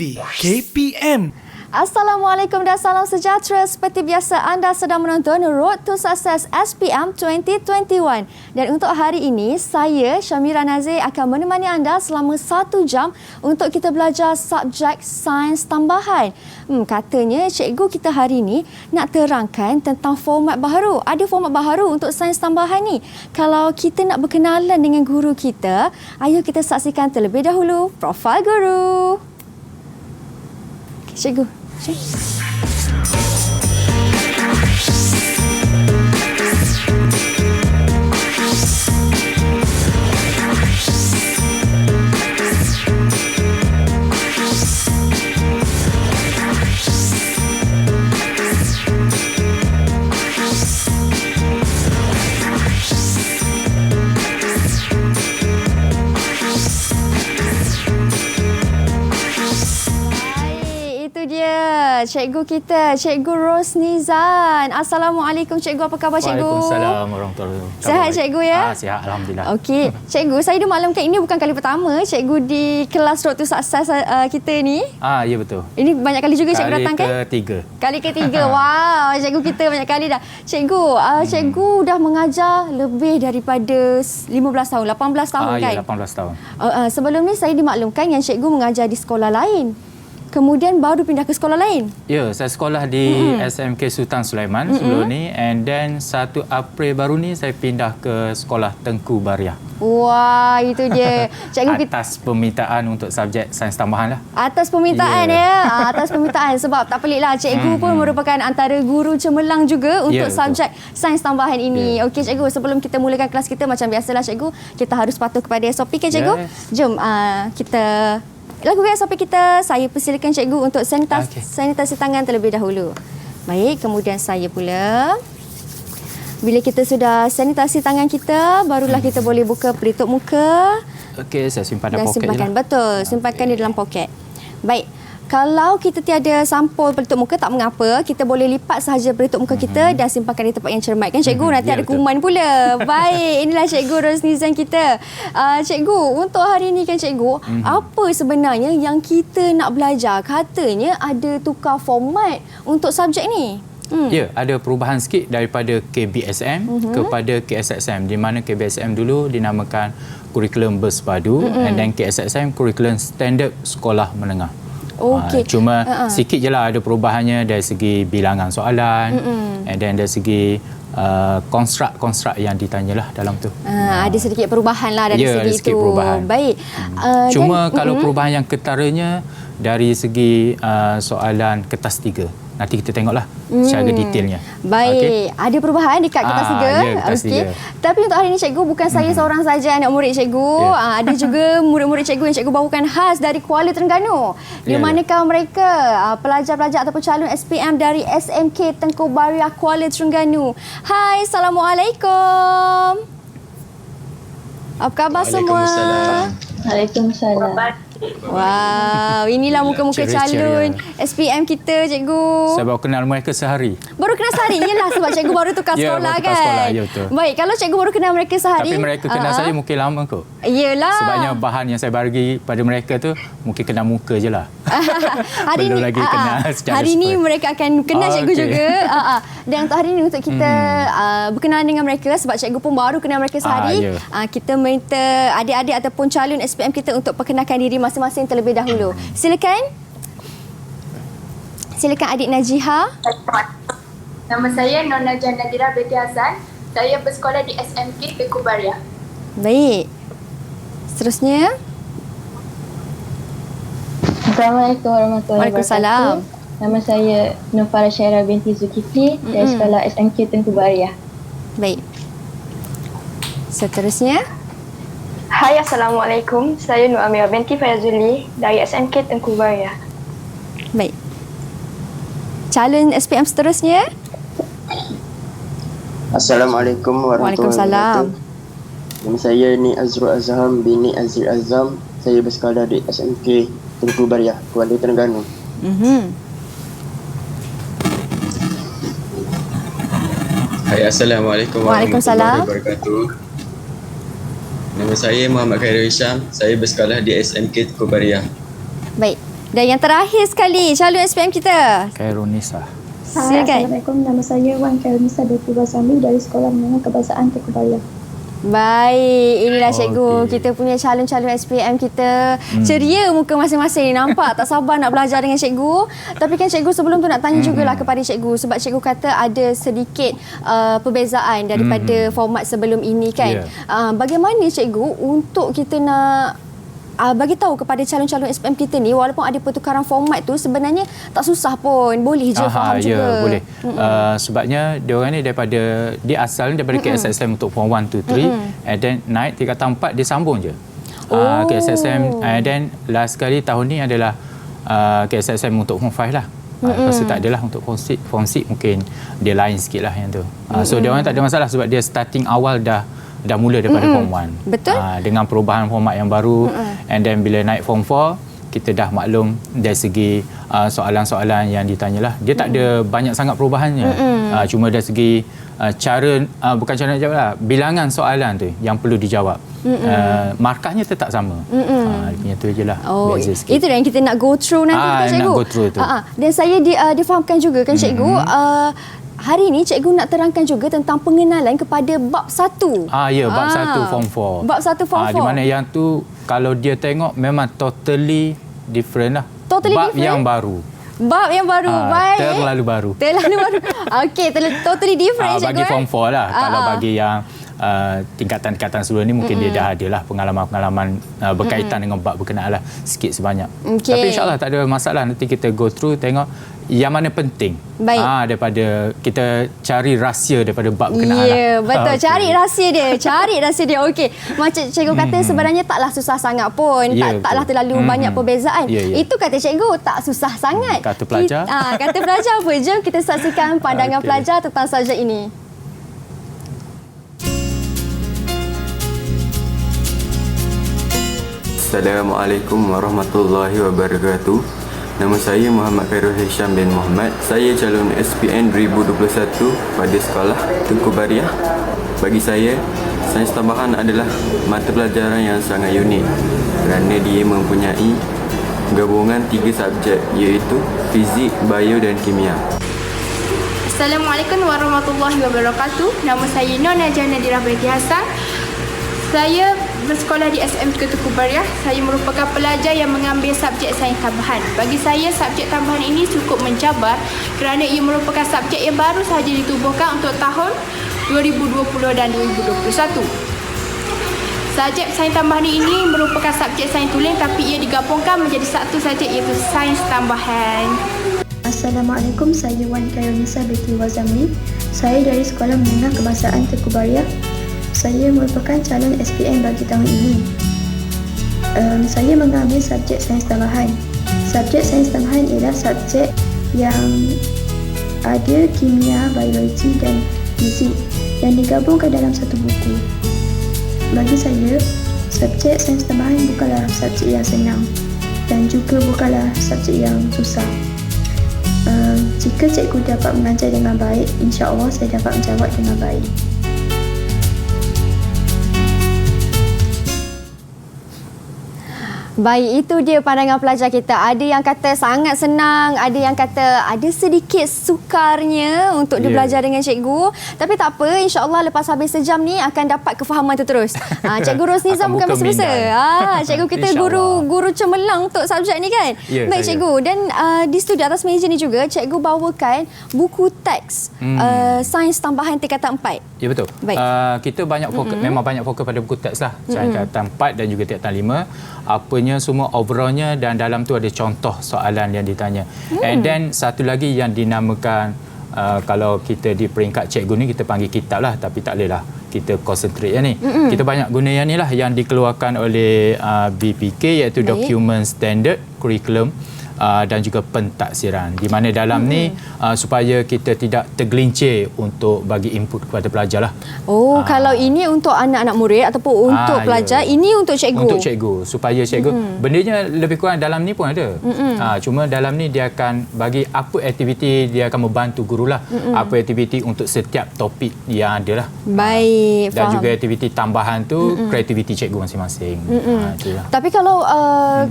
SPM KPM. Assalamualaikum dan salam sejahtera. Seperti biasa anda sedang menonton Road to Success SPM 2021. Dan untuk hari ini, saya Syamira Nazir akan menemani anda selama 1 jam untuk kita belajar subjek sains tambahan. Katanya cikgu kita hari ini nak terangkan tentang format baharu. Ada format baharu untuk sains tambahan ni. Kalau kita nak berkenalan dengan guru kita, ayo kita saksikan terlebih dahulu profil guru. Cikgu. Cikgu kita, Cikgu Rosnizan. Assalamualaikum cikgu, apa khabar cikgu? Waalaikumsalam warahmatullahi wabarakatuh. Sihat cikgu ya? Sihat, alhamdulillah. Okey, cikgu, saya dimaklumkan ini bukan kali pertama cikgu di kelas Road to Success kita ni. Ya betul. Ini banyak kali juga cikgu datang kan? Kali ketiga. Wow, cikgu kita banyak kali dah. Cikgu, cikgu dah mengajar lebih daripada 15 tahun, 18 tahun kan? Ya, 18 tahun. Sebelum ni saya dimaklumkan yang cikgu mengajar di sekolah lain. Kemudian baru pindah ke sekolah lain? Ya, saya sekolah di SMK Sultan Sulaiman sebelum ni, and then 1 April baru ni saya pindah ke sekolah Tengku Bariah. Wah, itu dia. Cikgu atas permintaan untuk subjek sains tambahan lah. Atas permintaan ya. Atas permintaan, sebab tak peliklah cikgu pun merupakan antara guru cemerlang juga untuk subjek sains tambahan ini. Okey cikgu, sebelum kita mulakan kelas kita macam biasalah cikgu, kita harus patuh kepada SOP kan cikgu? Jom kita lakukan SOP kita. Saya persilakan cikgu untuk sanitasi tangan terlebih dahulu. Baik, kemudian saya pula. Bila kita sudah sanitasi tangan kita, barulah kita boleh buka pelitup muka. Okey, saya simpan dalam poket je lah. Betul, simpankan di dalam poket. Baik. Kalau kita tiada sampul pelitup muka, tak mengapa. Kita boleh lipat sahaja pelitup muka kita dan simpankan di tempat yang cermat. Kan cikgu? Nanti ada kuman pula. Baik, inilah Cikgu Rosnizan kita. Cikgu, untuk hari ini kan cikgu, apa sebenarnya yang kita nak belajar? Katanya ada tukar format untuk subjek ni. Ya, ada perubahan sikit daripada KBSM kepada KSXM, di mana KBSM dulu dinamakan kurikulum bersepadu, and then KSXM kurikulum standard sekolah menengah. Okey. Cuma sikit je lah ada perubahannya dari segi bilangan soalan, and then dari segi konstruk yang ditanyalah dalam tu. Ada sedikit perubahan lah dari segi itu. Perubahan. Baik. Cuma kalau perubahan yang ketaranya dari segi soalan kertas 3. Nanti kita tengoklah secara detailnya. Baik, ada perubahan dekat kertas 3. Okey. Tapi untuk hari ini cikgu, bukan saya seorang saja anak murid cikgu. Ada juga murid-murid cikgu yang cikgu bawakan khas dari Kuala Terengganu. Di manakah mereka pelajar-pelajar ataupun calon SPM dari SMK Tengku Bariah Kuala Terengganu. Hai, Assalamualaikum. Apa khabar semua? Waalaikumsalam. Wow, inilah muka-muka calon SPM kita, cikgu. Saya baru kenal mereka sehari. Baru kenal sehari? Yelah, sebab cikgu baru tukar sekolah kan? Sekolah, ya betul. Baik, kalau cikgu baru kenal mereka sehari. Tapi mereka kenal saya mungkin lama kot. Yelah. Sebabnya bahan yang saya bagi pada mereka tu mungkin kenal muka je lah. Hari belum lagi kenal secara hari ni mereka akan kenal cikgu juga. Dan untuk hari ini untuk kita berkenalan dengan mereka, sebab cikgu pun baru kenal mereka sehari. Kita minta adik-adik ataupun calon SPM kita untuk perkenalkan diri masing-masing terlebih dahulu. Silakan. Silakan adik Najiha. Nama saya Nona Janadira binti Hassan. Saya bersekolah di SMK Tengku Bariah. Baik. Seterusnya. Assalamualaikum warahmatullahi Waalaikumsalam. Nama saya Nufara Syairah binti Zulkifli dari sekolah SMK Tengku Bariah. Baik. Seterusnya. Hai, Assalamualaikum. Saya Nur Amira binti Fayazuli dari SMK Tengku Bariah. Baik. Calon SPM seterusnya. Assalamualaikum warahmatullahi wabarakatuh. Nama saya ni Azrul Azham bini Azri Azam. Saya bersekolah di SMK Tengku Bariah, Kuala Terengganu. Hai, Assalamualaikum warahmatullahi wabarakatuh. Nama saya Muhammad Khairul Hisham. Saya bersekolah di SMK Tengku Bariah. Baik. Dan yang terakhir sekali, calon SPM kita. Khairunisa. Silakan. Assalamualaikum. Nama saya Wan Khairunisa binti Wazami dari Sekolah Menengah Kebahasaan Tengku Baria. Baik, inilah cikgu. Okey. Kita punya calon-calon SPM kita. Ceria muka masing-masing. Nampak tak sabar nak belajar dengan cikgu. Tapi kan cikgu sebelum tu nak tanya jugalah kepada cikgu. Sebab cikgu kata ada sedikit perbezaan daripada format sebelum ini kan. Bagaimana cikgu untuk kita nak bagi tahu kepada calon-calon SPM kita ni, walaupun ada pertukaran format tu sebenarnya tak susah pun, boleh je faham juga. Ya, boleh. Sebabnya dia orang ni dia asalnya daripada KSSM untuk form 1, 2, 3 and then naik tingkatan 4 dia sambung je. KSSM and then last kali tahun ni adalah KSSM untuk form 5 lah. Lepas tu tak adalah untuk form 6 mungkin dia lain sikit lah yang tu. So dia orang tak ada masalah sebab dia starting awal dah mula daripada form 1. Betul. Dengan perubahan format yang baru and then bila naik form 4 kita dah maklum dari segi soalan-soalan yang ditanyalah. Dia tak ada banyak sangat perubahannya. Cuma dari segi cara bukan cara nak jawab lah, bilangan soalan tu yang perlu dijawab. Markahnya tetap sama. Punya tu je lah. Beza sikit. Itu yang kita nak go through nanti kan cikgu. Nak go through tu. Dan saya difahamkan juga kan cikgu, hari ini cikgu nak terangkan juga tentang pengenalan kepada bab 1. Ya, bab 1 form 4. Bab 1 form 4. Di mana yang tu kalau dia tengok memang totally different lah. Totally bab different? yang baru. Bab yang baru, baik. Terlalu baru. Terlalu baru. Okey, totally different cikgu. Bagi form 4 lah. Kalau bagi yang tingkatan-tingkatan sebelum ni mungkin dia dah ada lah pengalaman-pengalaman berkaitan dengan bab berkenaan lah sikit sebanyak. Tapi insyaAllah tak ada masalah. Nanti kita go through tengok yang mana penting. Baik. Daripada kita cari rahsia daripada bab berkenaan lah. Ya, betul. Cari rahsia dia. Cari rahsia dia. Okey. Macam cikgu kata sebenarnya taklah susah sangat pun. Taklah terlalu banyak perbezaan. Itu kata cikgu, tak susah sangat. Kata pelajar. Kata pelajar apa? Jom kita saksikan pandangan pelajar tentang subjek ini. Assalamualaikum warahmatullahi wabarakatuh. Nama saya Muhammad Khairul Hisham bin Muhammad. Saya calon SPM 2021 pada Sekolah Tengku Baria. Bagi saya, sains tambahan adalah mata pelajaran yang sangat unik kerana dia mempunyai gabungan 3 subjek iaitu fizik, bio dan kimia. Assalamualaikum warahmatullahi wabarakatuh. Nama saya Nona Janadira binti Hassan. Saya bersekolah di SMK Tengku Baria. Saya merupakan pelajar yang mengambil subjek sains tambahan. Bagi saya, subjek tambahan ini cukup mencabar kerana ia merupakan subjek yang baru sahaja ditubuhkan untuk tahun 2020 dan 2021. Subjek sains tambahan ini merupakan subjek sains tulen tapi ia digabungkan menjadi satu subjek iaitu sains tambahan. Assalamualaikum, saya Wan Khairunisa binti Wazami. Saya dari Sekolah Menengah Kebahasaan Tengku Baria. Saya merupakan calon SPM bagi tahun ini. Saya mengambil subjek sains tambahan. Subjek sains tambahan ialah subjek yang ada kimia, biologi dan fizik yang digabungkan dalam satu buku. Bagi saya, subjek sains tambahan bukanlah subjek yang senang dan juga bukanlah subjek yang susah. Jika cikgu dapat mengajar dengan baik, insya-Allah saya dapat menjawab dengan baik. Baik, itu dia pandangan pelajar kita. Ada yang kata sangat senang, ada yang kata ada sedikit sukarnya untuk dia belajar dengan cikgu. Tapi tak apa, insya-Allah lepas habis sejam ni akan dapat kefahaman tu terus. Cikgu Rosniza bukan biasa-biasa. Cikgu kita guru cemerlang untuk subjek ni kan. Baik saya. Cikgu, dan di studio atas meja ni juga cikgu bawakan buku teks sains tambahan tingkatan 4. Ya, betul. Kita banyak fokus, memang banyak fokus pada buku teks lah. Tingkatan 4 dan juga tingkatan 5. Apanya semua overallnya dan dalam tu ada contoh soalan yang ditanya. And then satu lagi yang dinamakan kalau kita di peringkat cikgu ni kita panggil kitab lah, tapi tak boleh lah kita concentrate yang ni. Kita banyak guna yang ni lah yang dikeluarkan oleh BPK iaitu Document Standard Curriculum dan juga pentaksiran. Di mana dalam ni supaya kita tidak tergelincir untuk bagi input kepada pelajar lah. Kalau ini untuk anak-anak murid ataupun untuk pelajar, ini untuk cikgu. Untuk cikgu, supaya cikgu bendanya lebih kurang dalam ni pun ada. Cuma dalam ni dia akan bagi apa aktiviti, dia akan membantu guru lah. Apa aktiviti untuk setiap topik yang ada lah. Baik, dan juga aktiviti tambahan tu kreativiti cikgu masing-masing. Itulah. Tapi kalau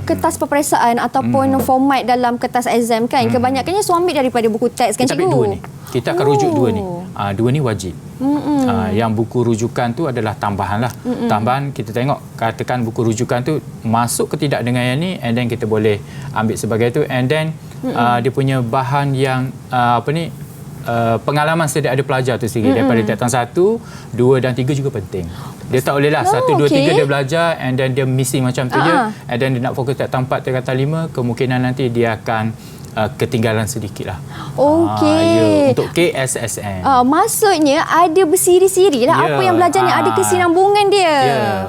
kertas peperiksaan ataupun format dalam kertas exam kan, kebanyakannya suami daripada buku teks kan, kita cikgu? ambil dua ni. Kita akan rujuk dua ni. Dua ni wajib. Yang buku rujukan tu adalah tambahan lah. Tambahan kita tengok, katakan buku rujukan tu masuk ke tidak dengan yang ni, and then kita boleh ambil sebagai tu, and then dia punya bahan yang pengalaman sedia ada pelajar tu sendiri daripada tingkatan 1, 2 dan 3 juga penting. Dia tak boleh lah 1, 2, 3 dia belajar and then dia missing macam tu je, and then dia nak fokus tingkatan 4, tingkatan 5, kemungkinan nanti dia akan ketinggalan sedikit lah. Untuk KSSM. Maksudnya ada bersiri-siri lah apa yang belajar ni, ada kesinambungan dia.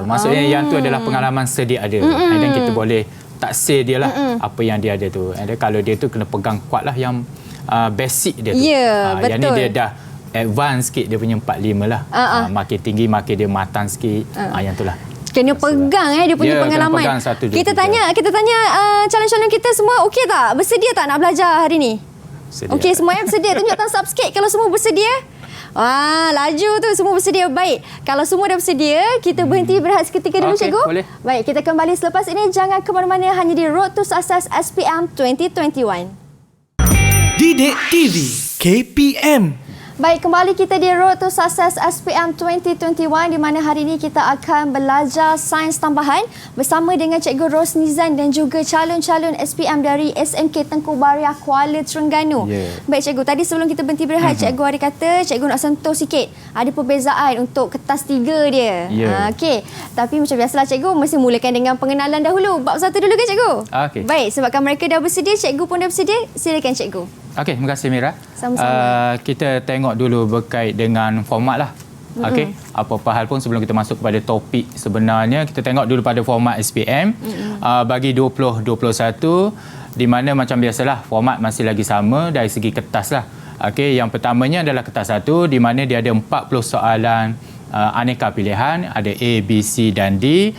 Maksudnya yang tu adalah pengalaman sedia ada. And then kita boleh taksir dia lah apa yang dia ada tu. And then kalau dia tu kena pegang kuat lah yang basic dia tu. Betul. Yang ni dia dah advance sikit, dia punya 4-5 lah. Makin tinggi, makin dia matang sikit. Yang tu lah. Kena pegang dia punya pengalaman. Kena pegang 1, 2, kita tanya calon-calon kita semua okey tak? Bersedia tak nak belajar hari ni? Okey, semuanya bersedia. Tunjuk thumbs up sikit kalau semua bersedia. Laju tu, semua bersedia. Baik, kalau semua dah bersedia, kita berhenti berehat seketika dulu, cikgu. Boleh. Baik, kita kembali selepas ini. Jangan ke mana-mana, hanya di Road to Success SPM 2021. Didik TV KPM. Baik, kembali kita di Road to Success SPM 2021, di mana hari ini kita akan belajar sains tambahan bersama dengan Cikgu Rosnizan dan juga calon-calon SPM dari SMK Tengku Baria, Kuala Terengganu. Baik, Cikgu, tadi sebelum kita berhenti berehat, Cikgu ada kata Cikgu nak sentuh sikit ada perbezaan untuk kertas 3 dia. Okey, tapi macam biasalah Cikgu mesti mulakan dengan pengenalan dahulu. Bab 1 dulu kan, Cikgu? Baik, sebabkan mereka dah bersedia, Cikgu pun dah bersedia, silakan Cikgu. Okey, terima kasih Mira. Sama-sama. Kita tengok dulu berkait dengan format lah. Okey, apa-apa hal pun sebelum kita masuk kepada topik sebenarnya, kita tengok dulu pada format SPM bagi 2021, di mana macam biasalah format masih lagi sama dari segi kertas lah. Okey, yang pertamanya adalah kertas 1, di mana dia ada 40 soalan aneka pilihan, ada A, B, C dan D.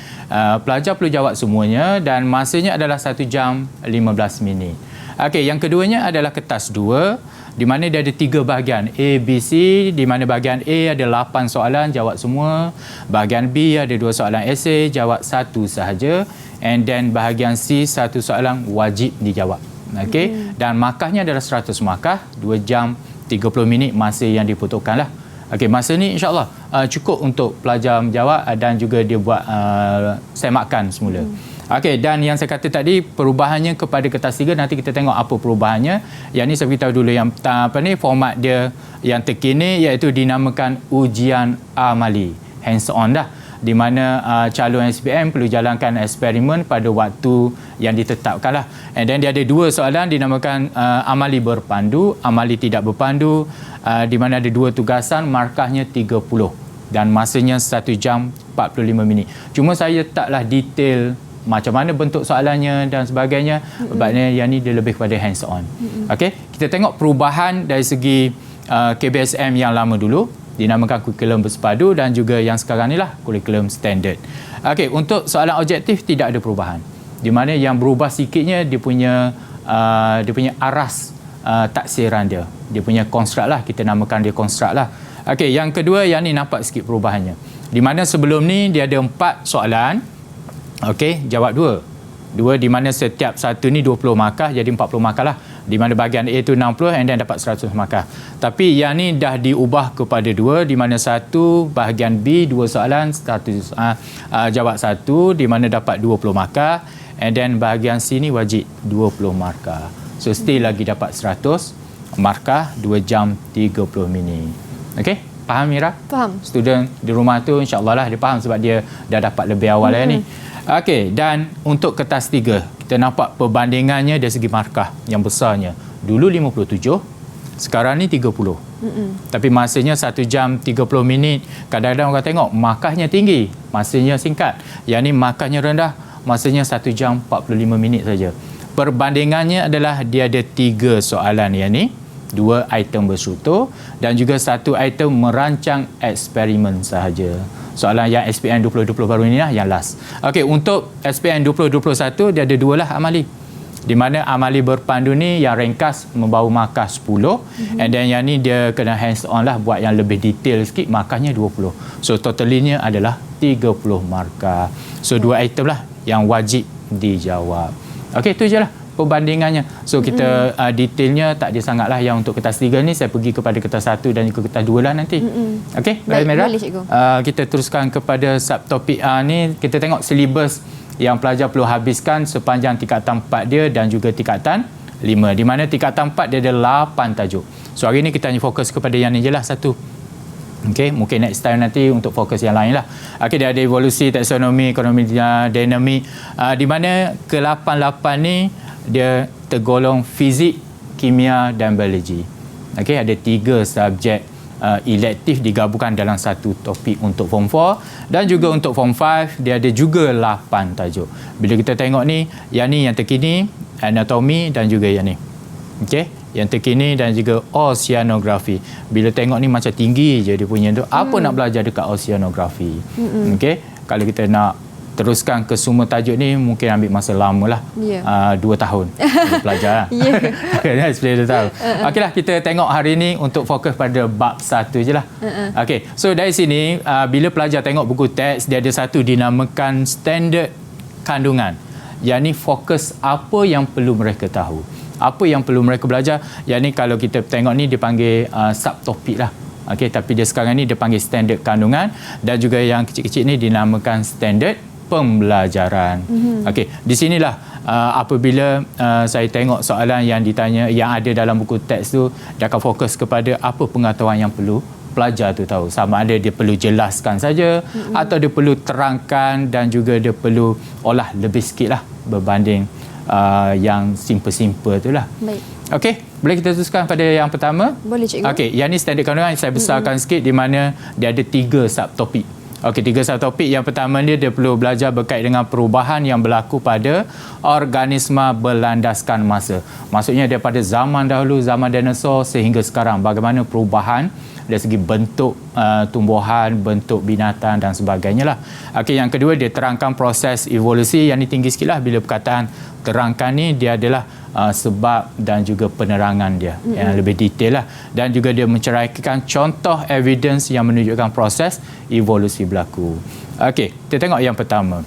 Pelajar perlu jawab semuanya dan masanya adalah 1 jam 15 minit. Okey, yang keduanya adalah kertas 2, di mana dia ada 3 bahagian A, B, C, di mana bahagian A ada 8 soalan, jawab semua. Bahagian B ada 2 soalan esei, jawab 1 sahaja. And then bahagian C 1 soalan wajib dijawab. Okey, dan markahnya adalah 100 markah, 2 jam 30 minit masa yang diperuntukkan lah. Okey, masa ni insya-Allah cukup untuk pelajar menjawab dan juga dia buat semakan semula. Okey, dan yang saya kata tadi perubahannya kepada kertas 3, nanti kita tengok apa perubahannya. Yang ni saya beritahu dulu yang format dia yang terkini iaitu dinamakan ujian amali, hands on dah, di mana calon SPM perlu jalankan eksperimen pada waktu yang ditetapkan lah. And then dia ada 2 soalan dinamakan amali berpandu, amali tidak berpandu, di mana ada 2 tugasan, markahnya 30 dan masanya 1 jam 45 minit. Cuma saya taklah detail macam mana bentuk soalannya dan sebagainya, sebabnya yang ni dia lebih kepada hands on. Okey, kita tengok perubahan dari segi KBSM yang lama dulu, dinamakan kurikulum bersepadu, dan juga yang sekarang ni lah kurikulum standard. Okey, untuk soalan objektif tidak ada perubahan. Di mana yang berubah sikitnya dia punya aras taksiran dia. Dia punya konstruk lah, kita namakan dia konstruk lah. Okey, yang kedua yang ni nampak sikit perubahannya. Di mana sebelum ni dia ada 4 soalan. Okey, jawab 2 di mana setiap satu ni 20 markah, jadi 40 markah lah. Di mana bahagian A tu 60 and then dapat 100 markah. Tapi yang ni dah diubah kepada 2, di mana satu bahagian B 2 soalan, jawab 1, di mana dapat 20 markah, and then bahagian C ni wajib 20 markah. So still lagi dapat 100 markah, 2 jam 30 minit. Okey, faham Mira? Faham. Student di rumah tu insya-Allah lah dia faham sebab dia dah dapat lebih awal ni. Okey, dan untuk kertas 3, kita nampak perbandingannya dari segi markah yang besarnya. Dulu 57, sekarang ni 30. Tapi masanya 1 jam 30 minit. Kadang-kadang orang tengok markahnya tinggi, masanya singkat. Yang ni markahnya rendah, masanya 1 jam 45 minit saja. perbandingannya adalah dia ada 3 soalan yang ni, 2 item berstruktur dan juga 1 item merancang eksperimen sahaja. Soalan yang SPM 2020 baru ini lah yang last. Okey, untuk SPM 2021 dia ada 2 lah amali. Di mana amali berpandu ni yang ringkas membawa markah 10 and then yang ni dia kena hands on lah, buat yang lebih detail sikit, markahnya 20. So totalinya adalah 30 markah. So 2 item lah yang wajib dijawab. Okey, itu je lah perbandingannya. So kita detailnya tak ada sangat lah. Yang untuk kertas 3 ni saya pergi kepada kertas 1 dan juga kertas 2 lah nanti. Okey, Baik, merah. boleh, cikgu. Kita teruskan kepada subtopik A ni. Kita tengok silibus yang pelajar perlu habiskan sepanjang tingkatan 4 dia dan juga tingkatan 5. Di mana tingkatan 4 dia ada 8 tajuk. So hari ni kita hanya fokus kepada yang ni je lah, 1. Okey, mungkin next time nanti untuk fokus yang lain lah. Okey, dia ada evolusi, taksonomi, ekonomi dinamik. Di mana ke-8 ni dia tergolong fizik, kimia dan biologi. Okey, ada 3 subjek elektif digabungkan dalam satu topik untuk Form 4 dan juga untuk Form 5 dia ada juga 8 tajuk. Bila kita tengok ni, yang terkini, anatomi dan juga yang ni. Okey, yang terkini dan juga oceanografi. Bila tengok ni macam tinggi je dia punya tu. Apa nak belajar dekat oceanografi? Okey, kalau kita nak teruskan ke semua tajuk ni mungkin ambil masa lama lah. 2 tahun untuk belajar lah. Kena explain 2 tahun. Okeylah, kita tengok hari ni untuk fokus pada bab 1 je lah. Okey, so dari sini bila pelajar tengok buku teks, dia ada satu dinamakan standard kandungan. Yang ni fokus apa yang perlu mereka tahu, apa yang perlu mereka belajar. Yang ni kalau kita tengok ni dipanggil subtopik lah. Okey, tapi dia sekarang ni dia panggil standard kandungan dan juga yang kecil-kecil ni dinamakan standard pembelajaran. Okey, di sinilah apabila saya tengok soalan yang ditanya yang ada dalam buku teks tu, dia akan fokus kepada apa pengetahuan yang perlu pelajar tu tahu. Sama ada dia perlu jelaskan saja atau dia perlu terangkan dan juga dia perlu olah lebih sikit lah berbanding yang simple-simple tu lah. Baik. Okey, boleh kita teruskan pada yang pertama? Boleh, cikgu. Okey, yang ni standard kandungan saya besarkan sikit di mana dia ada 3 subtopik. Okey, 3 subtopik. Yang pertama ni dia perlu belajar berkait dengan perubahan yang berlaku pada organisma berlandaskan masa. Maksudnya daripada zaman dahulu, zaman dinosaur sehingga sekarang, bagaimana perubahan dari segi bentuk tumbuhan, bentuk binatang dan sebagainya lah. Okey, yang kedua dia terangkan proses evolusi. Yang ni tinggi sikit lah. Bila perkataan terangkan ni dia adalah sebab dan juga penerangan dia yang lebih detail lah. Dan juga dia menceraikan contoh evidence yang menunjukkan proses evolusi berlaku. Okey, kita tengok yang pertama.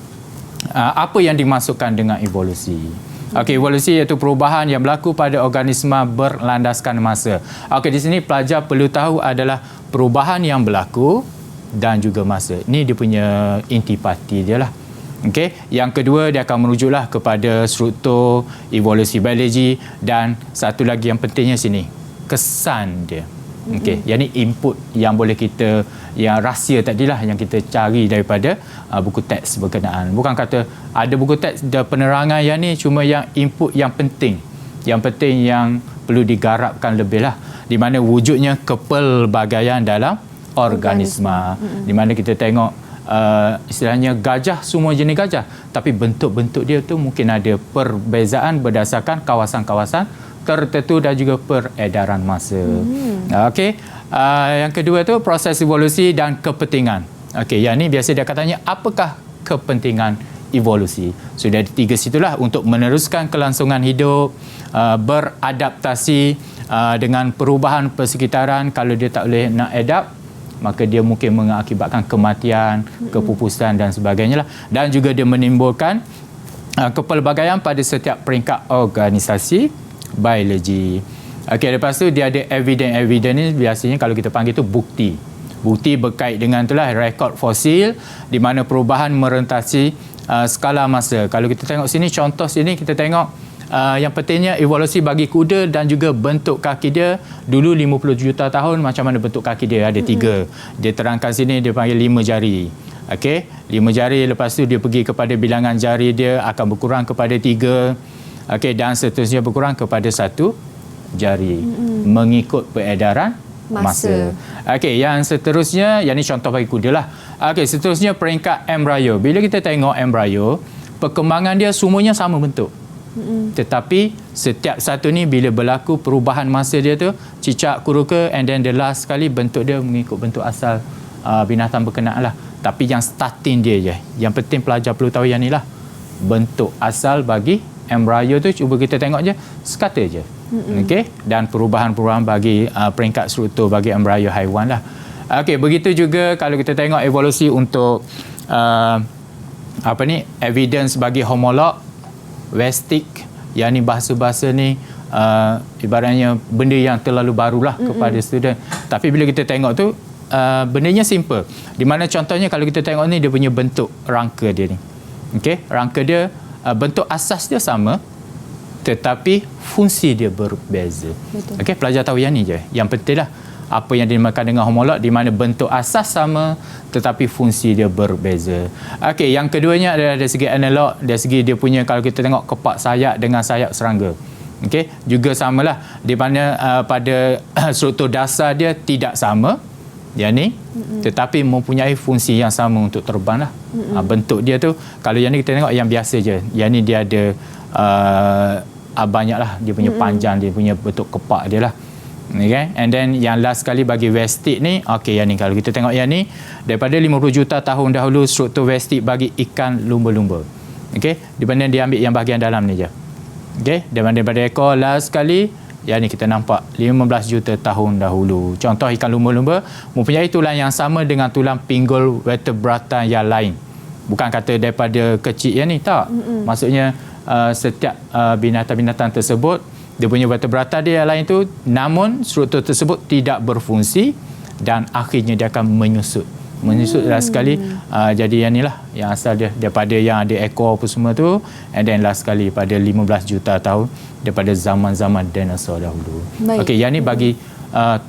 Apa yang dimasukkan dengan evolusi? Okey, evolusi iaitu perubahan yang berlaku pada organisma berlandaskan masa. Okey, di sini pelajar perlu tahu adalah perubahan yang berlaku dan juga masa. Ini dia punya intipati dia lah. Okey, yang kedua dia akan merujuklah kepada struktur evolusi biologi dan satu lagi yang pentingnya sini, kesan dia. Okey, yang ni input yang boleh kita, yang rahsia tadilah yang kita cari daripada buku teks berkenaan. Bukan kata ada buku teks ada penerangan yang ni, cuma yang input yang penting yang perlu digarapkan lebih lah, di mana wujudnya kepelbagaian dalam organisma. Di mana kita tengok istilahnya gajah, semua jenis gajah, tapi bentuk-bentuk dia tu mungkin ada perbezaan berdasarkan kawasan-kawasan tertentu dan juga peredaran masa. Okey, yang kedua tu proses evolusi dan kepentingan. Okey, yang ni biasa dia akan tanya apakah kepentingan evolusi. So dia ada 3 situlah, untuk meneruskan kelangsungan hidup, beradaptasi dengan perubahan persekitaran. Kalau dia tak boleh nak adapt, maka dia mungkin mengakibatkan kematian, kepupusan dan sebagainya lah. Dan juga dia menimbulkan kepelbagaian pada setiap peringkat organisasi biologi. Okey, lepas tu dia ada evidence ni biasanya kalau kita panggil tu bukti. Bukti berkait dengan itulah rekod fosil di mana perubahan merentasi skala masa. Kalau kita tengok sini, contoh sini kita tengok yang pentingnya evolusi bagi kuda dan juga bentuk kaki dia. Dulu 50 juta tahun macam mana bentuk kaki dia, ada 3. Dia terangkan sini dia panggil 5 jari. Okey, 5 jari, lepas tu dia pergi kepada bilangan jari dia akan berkurang kepada 3. Okey, dan seterusnya berkurang kepada 1 jari mengikut peredaran masa. Okey, yang seterusnya, yang ni contoh bagi kuda lah. Okey, seterusnya peringkat embrio. Bila kita tengok embrio, perkembangan dia semuanya sama bentuk. Tetapi setiap satu ni bila berlaku perubahan masa dia tu, cicak, kuruka, and then the last sekali bentuk dia mengikut bentuk asal binatang berkenaan lah. Tapi yang starting dia je. Yang penting pelajar perlu tahu yang ni lah. Bentuk asal bagi embryo tu cuba kita tengok je sekata je. Okey, dan perubahan-perubahan bagi peringkat struktur bagi embryo haiwan lah. Okey, begitu juga kalau kita tengok evolusi untuk evidence bagi homolog, westik, yang ni bahasa-bahasa ni ibaratnya benda yang terlalu barulah kepada student. Tapi bila kita tengok tu bendanya simple. Di mana contohnya kalau kita tengok ni dia punya bentuk rangka dia ni. Okey, rangka dia bentuk asas dia sama tetapi fungsi dia berbeza. Okey, pelajar tahu yang ni je. Yang penting lah apa yang dinamakan dengan homolog, di mana bentuk asas sama tetapi fungsi dia berbeza. Okey, yang keduanya adalah dari segi analog, dari segi dia punya kalau kita tengok kepak sayap dengan sayap serangga. Okey, juga samalah di mana pada struktur dasar dia tidak sama yang ni, tetapi mempunyai fungsi yang sama untuk terbang lah. Bentuk dia tu kalau yang ni kita tengok yang biasa je, yang ni dia ada banyak lah dia punya panjang, dia punya bentuk kepak dia lah. Okay. And then yang last sekali bagi westik ni, okey, yang ni kalau kita tengok yang ni daripada 50 juta tahun dahulu struktur westik bagi ikan lumba-lumba. Okey, di mana dia ambil yang bahagian dalam ni je. Okey, daripada ekor last sekali yang ni kita nampak 15 juta tahun dahulu. Contoh ikan lumba-lumba mempunyai tulang yang sama dengan tulang pinggul vertebrata yang lain. Bukan kata daripada kecil yang ni, tak. Maksudnya setiap binatang-binatang tersebut dia punya vertebrata dia yang lain tu, namun struktur tersebut tidak berfungsi dan akhirnya dia akan menyusut last sekali. Jadi yang ni lah yang asal dia daripada yang ada ekor apa semua tu, and then last sekali pada 15 juta tahun daripada zaman-zaman dinosaur dahulu. Okey, yang ni bagi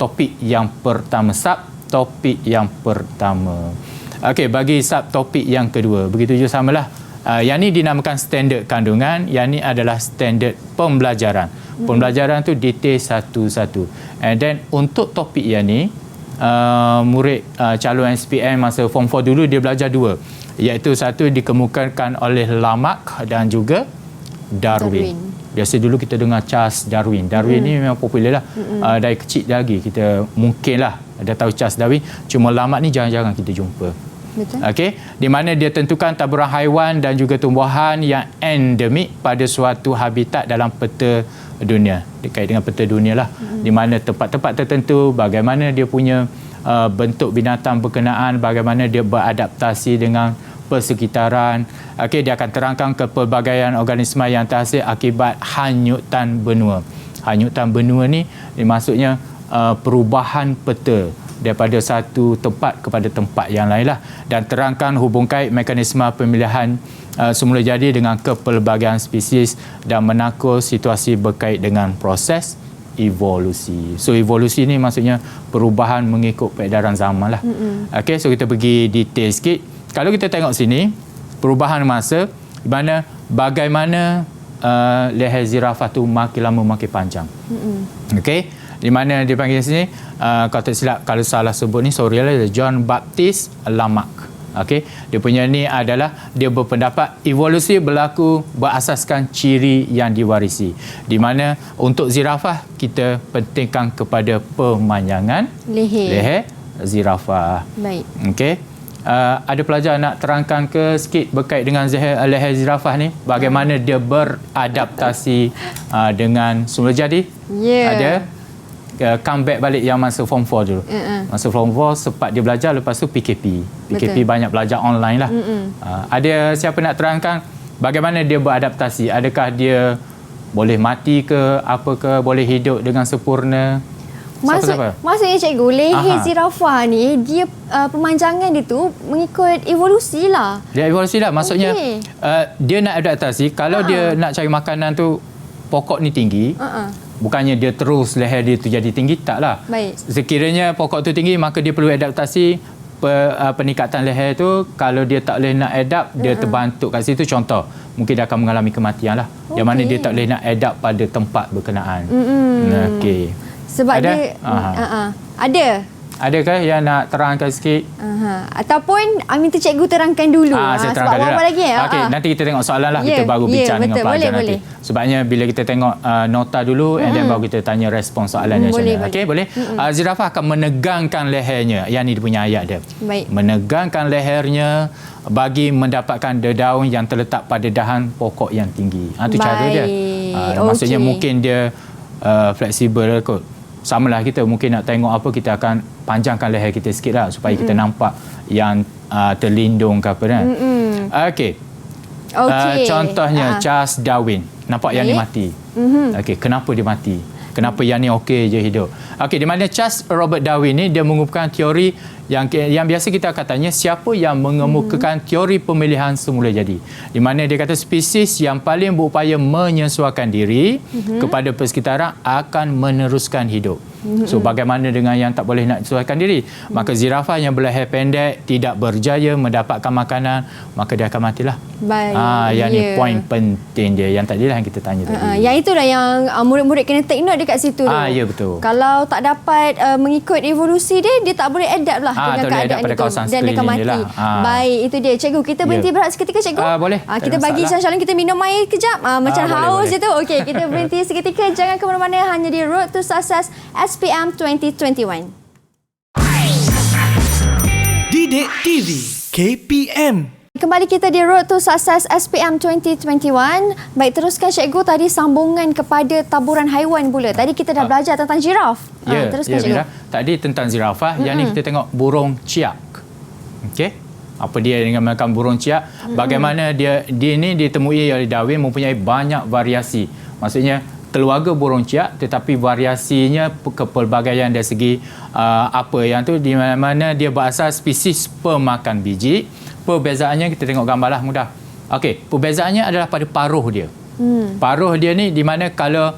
topik yang pertama, subtopik yang pertama. Okey, bagi subtopik yang kedua begitu juga samalah. Yang ni dinamakan standard kandungan, yang ni adalah standard pembelajaran. Pembelajaran tu detail satu-satu. And then untuk topik yang ni murid calon SPM masa form 4 dulu dia belajar dua, iaitu satu dikemukakan oleh Lamarck dan juga Darwin. Biasa dulu kita dengar Charles Darwin. Darwin ni memang popular lah. Dari kecil lagi kita mungkinlah ada tahu Charles Darwin, cuma Lamarck ni jarang-jarang kita jumpa. Okey, di mana dia tentukan taburan haiwan dan juga tumbuhan yang endemik pada suatu habitat dalam peta dunia. Dekat dengan peta dunia lah, di mana tempat-tempat tertentu, bagaimana dia punya bentuk binatang berkenaan, bagaimana dia beradaptasi dengan persekitaran. Okey, dia akan terangkan kepelbagaian organisma yang terhasil akibat hanyutan benua. Hanyutan benua ni maksudnya perubahan peta daripada satu tempat kepada tempat yang lain lah, dan terangkan hubung kait mekanisme pemilihan semula jadi dengan kepelbagaian spesies dan menakul situasi berkait dengan proses evolusi. So evolusi ni maksudnya perubahan mengikut peredaran zaman lah. Okey, so kita pergi detail sikit. Kalau kita tengok sini perubahan masa, di mana bagaimana leher zirafah tu makin lama makin panjang. Okey, di mana dia panggil sini kalau tak silap, kalau salah sebut ni sorry lah, John Baptist Lamarck. Okey, dia punya ni adalah dia berpendapat evolusi berlaku berasaskan ciri yang diwarisi, di mana untuk zirafah kita pentingkan kepada pemanjangan leher zirafah. Baik. Okey, ada pelajar nak terangkan ke sikit berkait dengan leher zirafah ni, bagaimana dia beradaptasi dengan semula jadi? Ada comeback balik yang masa form 4 dulu. Masa form 4 sempat dia belajar, lepas tu PKP. PKP banyak belajar online lah. Ada siapa nak terangkan bagaimana dia beradaptasi? Adakah dia boleh mati ke, apa ke, boleh hidup dengan sempurna? Maksudnya cikgu, leher zirafah ni dia pemanjangan dia tu mengikut evolusi lah. Dia evolusi lah. Maksudnya dia nak adaptasi. Kalau dia nak cari makanan tu pokok ni tinggi, bukannya dia terus leher dia tu jadi tinggi, taklah. Baik. Sekiranya pokok tu tinggi, maka dia perlu adaptasi peningkatan leher tu. Kalau dia tak boleh nak adapt, dia terbantuk kat situ. Contoh, mungkin dia akan mengalami kematian lah. Yang mana dia tak boleh nak adapt pada tempat berkenaan. Okey. Sebab ada? Dia ada. Adakah yang nak terangkan sikit? Ataupun minta cikgu terangkan dulu. Saya sebab terangkan apa lagi? Okey, nanti kita tengok soalan lah. Kita baru bincang dengan pelajar nanti. Sebabnya bila kita tengok nota dulu and then baru kita tanya respon soalannya macam mana. Okey, boleh? Zirafah akan menegangkan lehernya. Yang ni dia punya ayat dia. Baik. Menegangkan lehernya bagi mendapatkan dedaun yang terletak pada dahan pokok yang tinggi. Itu cara dia. Maksudnya mungkin dia fleksibel kot. Samalah kita mungkin nak tengok apa, kita akan panjangkan leher kita sikit lah supaya kita nampak yang terlindung ke apa kan. Okey. Contohnya Charles Darwin. Nampak yang ni mati. Okey, kenapa dia mati? Kenapa yang ni okey je hidup? Okey, di mana Charles Robert Darwin ni dia mengemukakan teori yang biasa kita akan tanya, siapa yang mengemukakan teori pemilihan semula jadi. Di mana dia kata spesies yang paling berupaya menyesuaikan diri kepada persekitaran akan meneruskan hidup. So bagaimana dengan yang tak boleh nak sesuaikan diri? Maka zirafah yang berleher pendek tidak berjaya mendapatkan makanan, maka dia akan matilah. Baik. Yang ni poin penting dia yang tadilah yang kita tanya tadi. Yang itulah yang murid-murid kena take note dekat situ tu. Ya, betul. Kalau tak dapat mengikut evolusi dia tak boleh adapt lah dengan keadaan itu dan dia akan mati. Baik, itu dia. Cikgu, kita berhenti berehat seketika, cikgu. Boleh. Kita bagi insya-Allah kita minum air kejap. Macam haus je tu. Okey, kita berhenti seketika. Jangan ke mana-mana, hanya di Road to Success SPM 2021. Didik TV KPM. Kembali kita di Road to Success SPM 2021. Baik, teruskan cikgu tadi sambungan kepada taburan haiwan pula. Tadi kita dah belajar tentang jiraf. Teruskan cikgu. Tadi tentang zirafah, yang ni kita tengok burung ciak. Okey. Apa dia dengan makan burung ciak? Bagaimana dia ni ditemui oleh Darwin mempunyai banyak variasi. Maksudnya keluarga burung ciak tetapi variasinya kepelbagaian dari segi apa yang tu, di mana dia berasal spesies pemakan biji. Perbezaannya kita tengok gambarlah mudah. Okey, perbezaannya adalah pada paruh dia. Paruh dia ni di mana kalau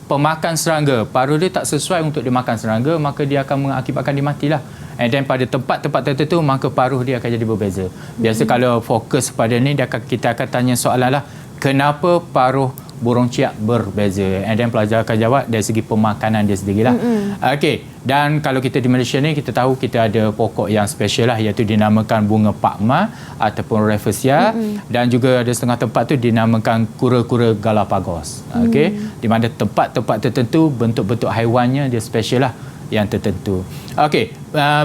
pemakan serangga, paruh dia tak sesuai untuk dimakan serangga, maka dia akan mengakibatkan dia matilah. And then pada tempat-tempat tertentu maka paruh dia akan jadi berbeza. Biasa kalau fokus pada ni kita akan tanya soalan lah, kenapa paruh burung ciak berbeza? And then pelajar akan jawab dari segi pemakanan dia sendirilah. Okey, dan kalau kita di Malaysia ni kita tahu kita ada pokok yang special lah, iaitu dinamakan bunga pakma ataupun rafflesia, dan juga ada setengah tempat tu dinamakan kura-kura Galapagos. Okey, di mana tempat-tempat tertentu bentuk-bentuk haiwannya dia special lah yang tertentu. Okey,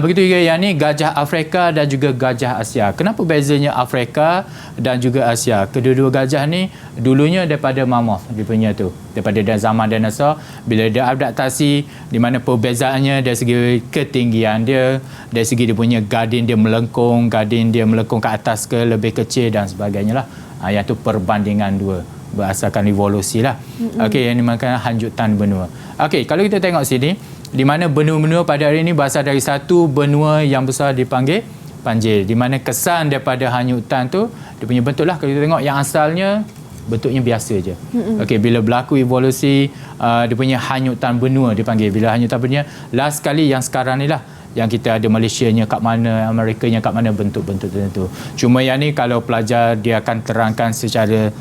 begitu juga yang ni gajah Afrika dan juga gajah Asia. Kenapa bezanya Afrika dan juga Asia? Kedua-dua gajah ni dulunya daripada mammoth, dia punya tu, daripada zaman dinosaur. Bila dia adaptasi, di mana perbezaannya dari segi ketinggian dia, dari segi dia punya gading dia melengkung ke atas ke lebih kecil dan sebagainya lah. Yang tu perbandingan dua berdasarkan evolusi lah. Okey, yang dimakan hanyutan benua. Okey, kalau kita tengok sini, di mana benua-benua pada hari ini berasal dari satu benua yang besar dipanggil Panjil, di mana kesan daripada hanyutan tu dia punya bentuk lah. Kalau kita tengok yang asalnya bentuknya biasa je. Okey, bila berlaku evolusi dia punya hanyutan benua dipanggil. Bila hanyutan benua last kali yang sekarang ni lah, yang kita ada Malaysianya kat mana, Amerikanya kat mana, bentuk-bentuk tertentu. Cuma yang ni kalau pelajar dia akan terangkan secara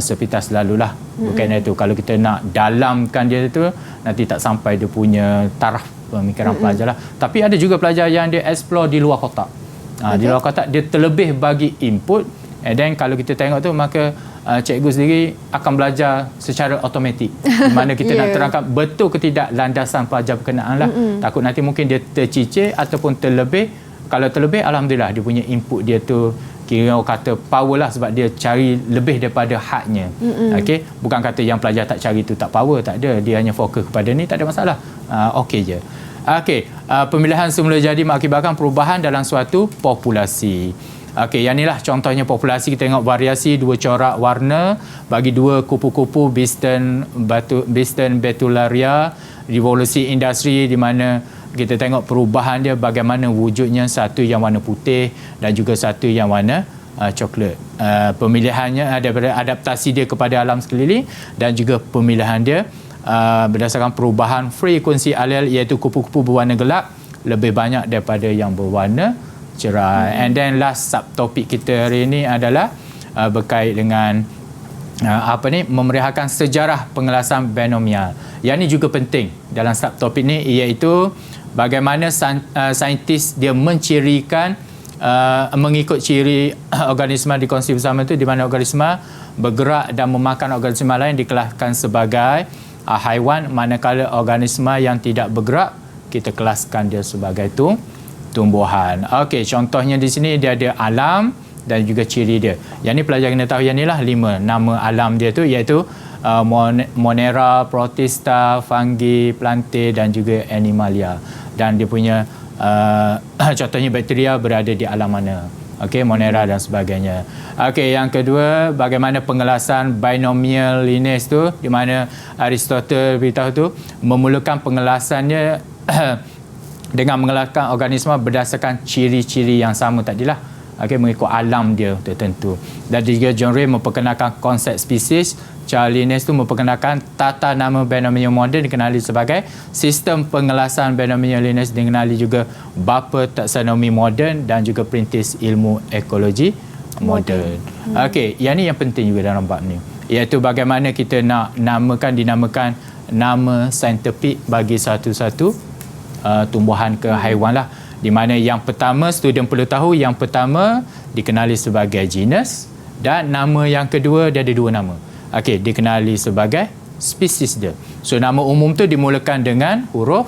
sepintas lalulah. Bukan itu. Kalau kita nak dalamkan dia tu, nanti tak sampai dia punya taraf pemikiran pelajar lah. Tapi ada juga pelajar yang dia explore di luar kotak. Di luar kotak dia terlebih bagi input, and then kalau kita tengok tu maka cikgu sendiri akan belajar secara automatik. Di mana kita nak terangkan betul ke tidak landasan pelajar berkenaan lah. Takut nanti mungkin dia tercicir ataupun terlebih. Kalau terlebih, alhamdulillah dia punya input dia tu kira orang kata power lah, sebab dia cari lebih daripada hadnya. Okey, bukan kata yang pelajar tak cari tu tak power, tak ada. Dia hanya fokus kepada ni, tak ada masalah. Okey je. Okey, pemilihan semula jadi mengakibatkan perubahan dalam suatu populasi. Okey, yang inilah contohnya populasi. Kita tengok variasi dua corak warna bagi dua kupu-kupu Biston betularia, revolusi industri, di mana kita tengok perubahan dia bagaimana wujudnya, satu yang warna putih dan juga satu yang warna coklat. Pemilihannya daripada adaptasi dia kepada alam sekeliling dan juga pemilihan dia berdasarkan perubahan frekuensi alel, iaitu kupu-kupu berwarna gelap lebih banyak daripada yang berwarna cerah. And then last subtopik kita hari ini adalah berkait dengan memeriahkan sejarah pengelasan binomial. Yang ini juga penting dalam subtopik ni, iaitu bagaimana saintis dia mencirikan mengikut ciri organisma dikongsi bersama itu, di mana organisma bergerak dan memakan organisma lain dikelaskan sebagai haiwan, manakala organisma yang tidak bergerak kita kelaskan dia sebagai tumbuhan. Okey, contohnya di sini dia ada alam dan juga ciri dia. Yang ni pelajar kena tahu yang ni lah 5 nama alam dia tu, iaitu Monera, Protista, Fungi, Plantae dan juga Animalia. Dan dia punya contohnya bakteria berada di alam mana. Okey, Monera dan sebagainya. Okey, yang kedua, bagaimana pengelasan binomial lineage tu, di mana Aristotle beritahu tu memulakan pengelasannya dengan mengelaskan organisma berdasarkan ciri-ciri yang sama tadilah. Okey, mengikut alam dia tertentu. Dan juga John Ray memperkenalkan konsep spesies. Charles Linnaeus tu memperkenalkan tata nama binomial moden dikenali sebagai sistem pengelasan binomial Linnaeus, dikenali juga bapa taksonomi moden dan juga perintis ilmu ekologi moden. Okey, yang ni yang penting juga dalam bab ni, iaitu bagaimana kita nak dinamakan nama saintifik bagi satu-satu tumbuhan ke haiwan lah. Di mana yang pertama, student perlu tahu, yang pertama dikenali sebagai genus, dan nama yang kedua dia ada 2 nama. Okey, dikenali sebagai spesies dia. So nama umum tu dimulakan dengan huruf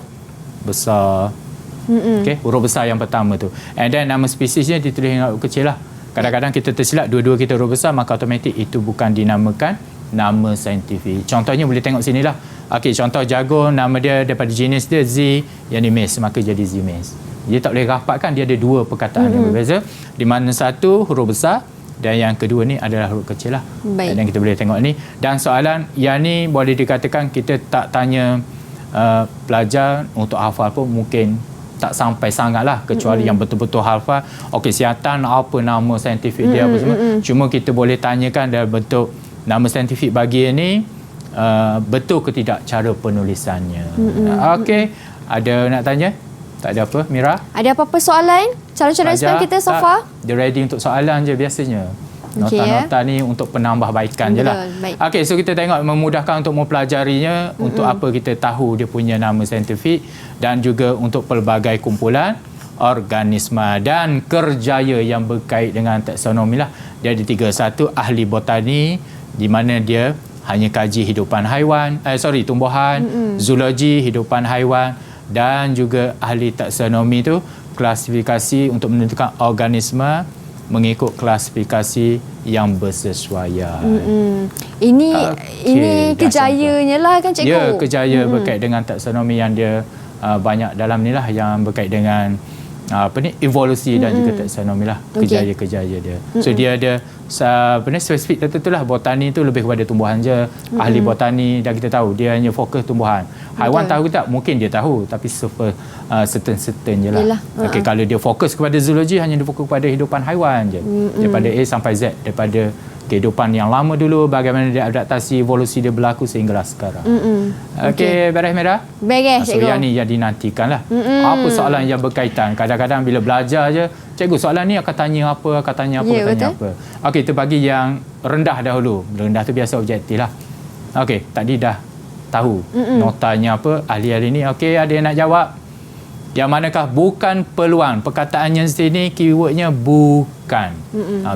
besar. Okey, huruf besar yang pertama tu. And then nama spesiesnya ditulis dengan huruf kecil lah. Kadang-kadang kita tersilap dua-dua kita huruf besar, maka automatik itu bukan dinamakan nama saintifik. Contohnya boleh tengok sini lah. Okey, contoh jagung, nama dia daripada jenis dia Z, yang ni maize, maka jadi Z maize. Dia tak boleh rapatkan, dia ada 2 perkataan yang berbeza, di mana satu huruf besar dan yang kedua ni adalah huruf kecil lah. Baik. Dan kita boleh tengok ni. Dan soalan yang ni boleh dikatakan kita tak tanya pelajar untuk hafal pun mungkin tak sampai sangat lah, kecuali yang betul-betul hafal. Okey, siatan apa nama saintifik dia apa semua. Cuma kita boleh tanyakan dalam bentuk nama saintifik bagi ni betul ke tidak cara penulisannya. Okey, ada nak tanya? Tak ada apa, Mira? Ada apa-apa soalan? Calon-calon SPM kita so far? Dia ready untuk soalan je biasanya. Nota-nota ni untuk penambahbaikan je lah. Okey, so kita tengok memudahkan untuk mempelajarinya, untuk apa kita tahu dia punya nama saintifik, dan juga untuk pelbagai kumpulan organisma dan kerjaya yang berkait dengan taksonomi lah. Dia ada 3. 1, ahli botani, di mana dia hanya kaji hidupan haiwan, tumbuhan, zoologi, hidupan haiwan, dan juga ahli taksonomi tu klasifikasi untuk menentukan organisma mengikut klasifikasi yang bersesuaian. Ini kejayanya lah kan cikgu? Ya, kejaya berkait dengan taksonomi yang dia banyak dalam ni lah, yang berkait dengan evolusi dan juga taksonomi lah, kejaya-kejaya dia. So dia ada spesifik tertentu lah. Botani tu lebih kepada tumbuhan je. Ahli botani dah kita tahu dia hanya fokus tumbuhan. Haiwan tahu tak? Mungkin dia tahu, tapi certain je lah. Okey, kalau dia fokus kepada zoologi, hanya dia fokus kepada hidupan haiwan je, daripada A sampai Z, daripada kehidupan yang lama dulu, bagaimana dia adaptasi, evolusi dia berlaku sehinggalah sekarang. Okey, beres Merah? Beres, cikgu. So yang ni yang dinantikan lah. Apa soalan yang berkaitan? Kadang-kadang bila belajar je, cikgu soalan ni akan tanya apa. Okey, kita bagi yang rendah dahulu. Rendah tu biasa objektif lah. Okey, tadi dah tahu notanya apa, ahli-ahli ni. Okey, ada yang nak jawab? Yang manakah bukan peluang? Perkataannya sini keywordnya bukan.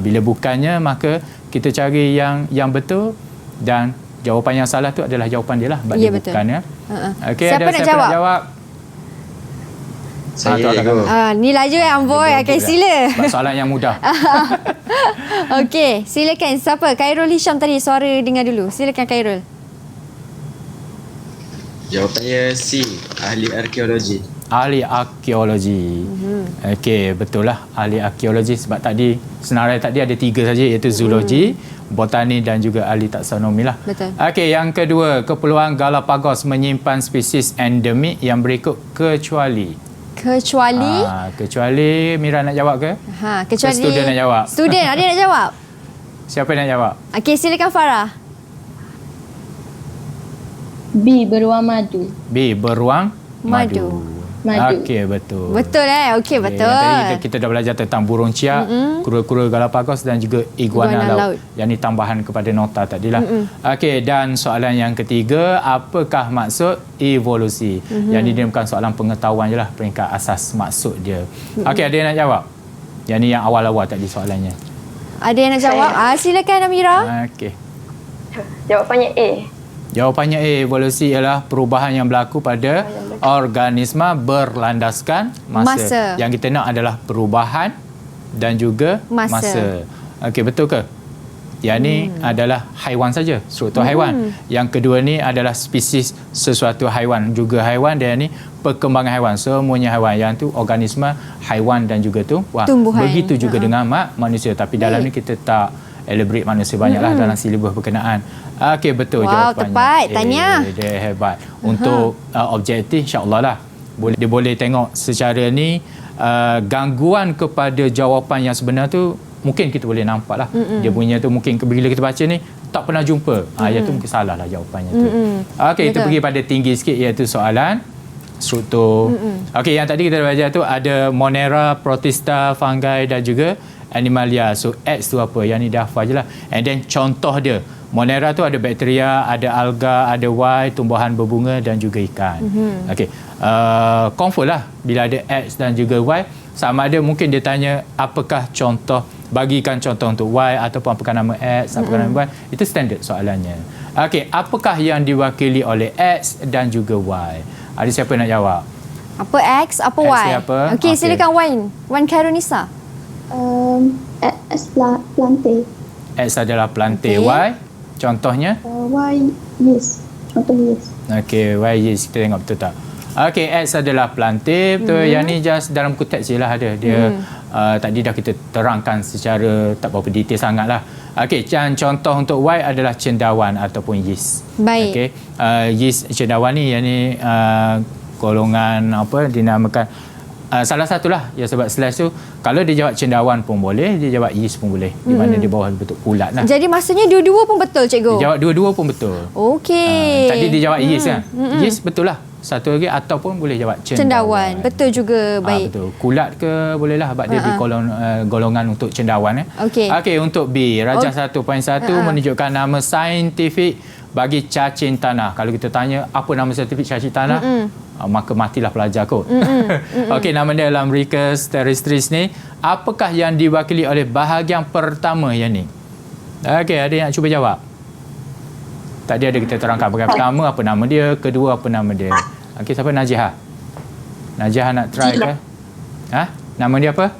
Bila bukannya, maka kita cari yang betul, dan jawapan yang salah tu adalah jawapan dia lah. Ya, betul. Bukan, ya. Okey, siapa nak jawab? Saya ni laju Amboy. Okey, sila. Soalan yang mudah. Okey, silakan. Siapa? Khairul Hisham tadi suara dengar dulu. Silakan Khairul. Jawapannya C, ahli arkeologi. Ahli arkeologi. Okey, betul lah, ahli arkeologi. Sebab tadi senarai tadi ada 3 saja, iaitu zoologi, botani dan juga ahli taksonomi lah. Betul. Okey, yang kedua, keperluan Galapagos menyimpan spesies endemik yang berikut kecuali. Kecuali Mira nak jawab ke? Kecuali student nak jawab. Student ada nak jawab? Siapa nak jawab? Okey, silakan Farah. B, beruang madu. B, beruang madu. Madu. Okey, betul. Betul Okey, betul. Yang tadi kita dah belajar tentang burung ciak, kura-kura Galapagos dan juga iguana laut. Yang ini tambahan kepada nota tadilah. Okey, dan soalan yang ketiga, apakah maksud evolusi? Yang ini dia bukan soalan pengetahuan je lah, peringkat asas maksud dia. Okey, ada yang nak jawab? Yang ni yang awal-awal tadi soalannya. Ada yang nak jawab? Silakan Amira. Okey. Jawapannya A. Jawapannya A, evolusi ialah perubahan yang berlaku pada organisma berlandaskan masa. Yang kita nak adalah perubahan dan juga masa. Okey, betul ke? Yang ni adalah haiwan saja, struktur haiwan. Yang kedua ni adalah spesies sesuatu haiwan, juga haiwan, dan ni perkembangan haiwan. Semuanya haiwan. Yang tu organisma haiwan dan juga tumbuhan. Begitu juga dengan manusia. Tapi dalam ni kita tak elaborate manusia banyaklah dalam silibus berkenaan. Okey, betul jawapannya. Tepat. Tanya. Dia hebat. Untuk objektif, insya-Allah lah. Dia boleh tengok secara ni gangguan kepada jawapan yang sebenar tu mungkin kita boleh nampak lah. Dia punya tu mungkin bila kita baca ni tak pernah jumpa. Yang tu mungkin salah lah jawapannya tu. Okey, kita pergi pada tinggi sikit, iaitu soalan struktur. Okey, yang tadi kita belajar tu ada Monera, Protista, fungi dan juga animalia. So X tu apa? Yang ni dah hafal je lah. And then contoh dia, Monera tu ada bakteria, ada alga, ada Y, tumbuhan berbunga dan juga ikan. Okey, confirm lah bila ada X dan juga Y, sama ada mungkin dia tanya apakah contoh, bagikan contoh untuk Y ataupun apakah nama X, apakah nama Y. Itu standard soalannya. Okey, apakah yang diwakili oleh X dan juga Y? Ada siapa nak jawab? Apa X, apa X Y? siapa? Okey, silakan Wan Khairunisa. X plante. X adalah plante. Y contohnya? Y yeast. Contoh yeast. Okey, Y yeast. Kita tengok betul tak? Okey, X adalah plante. Betul. Yang ni just dalam buku teks je lah ada. Dia tadi dah kita terangkan secara tak berapa detail sangat lah. Okey, dan contoh untuk Y adalah cendawan ataupun yeast. Baik. Okey, yeast cendawan ni, yang ni golongan apa dinamakan, salah satulah ya, sebab slash tu kalau dia jawab cendawan pun boleh, dia jawab yeast pun boleh, di mana di bawah bentuk bulat lah. Jadi maksudnya dua-dua pun betul, cikgu? Dia jawab dua-dua pun betul. Okey. Tadi dia jawab yeast kan? Yeast betul lah. Satu lagi, ataupun boleh jawab cendawan. Betul juga. Baik. Betul. Kulat ke boleh lah, sebab dia di golongan untuk cendawan. Okey. Okey, untuk B, Rajah 1.1 menunjukkan nama saintifik bagi cacing tanah. Kalau kita tanya apa nama saintifik cacing tanah, maka matilah pelajar kot. Okey, nama dia Lambricus terrestris ni. Apakah yang diwakili oleh bahagian pertama yang ni? Okey, ada yang nak cuba jawab? Tadi ada kita terangkan bahagian pertama apa nama dia, kedua apa nama dia. Okey, siapa? Najihah. Najihah nak try ke? Nama dia apa?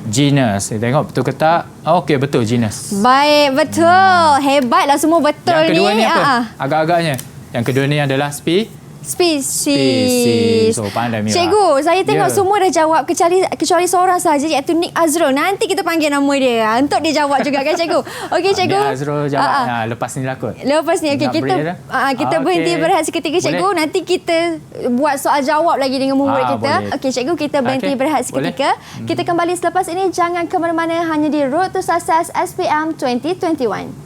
Genus. Kita tengok betul ke tak? Okey, betul, genus. Baik, betul. Hebatlah, semua betul ni. Yang kedua ni apa? Agak-agaknya. Yang kedua ni adalah spesies. So, pandai Mira. Cikgu, saya tengok semua dah jawab kecuali seorang sahaja, iaitu Nick Azrul. Nanti kita panggil nama dia untuk dia jawab juga kan, cikgu? Okey, cikgu. Nick Azrul jawab lepas ni lah kot. Lepas ni, okey, kita berhenti berehat seketika, cikgu. Boleh? Nanti kita buat soal jawab lagi dengan murid kita. Okey, cikgu, kita berhenti berehat seketika. Kita kembali selepas ini. Jangan ke mana-mana, hanya di Road to Success SPM 2021.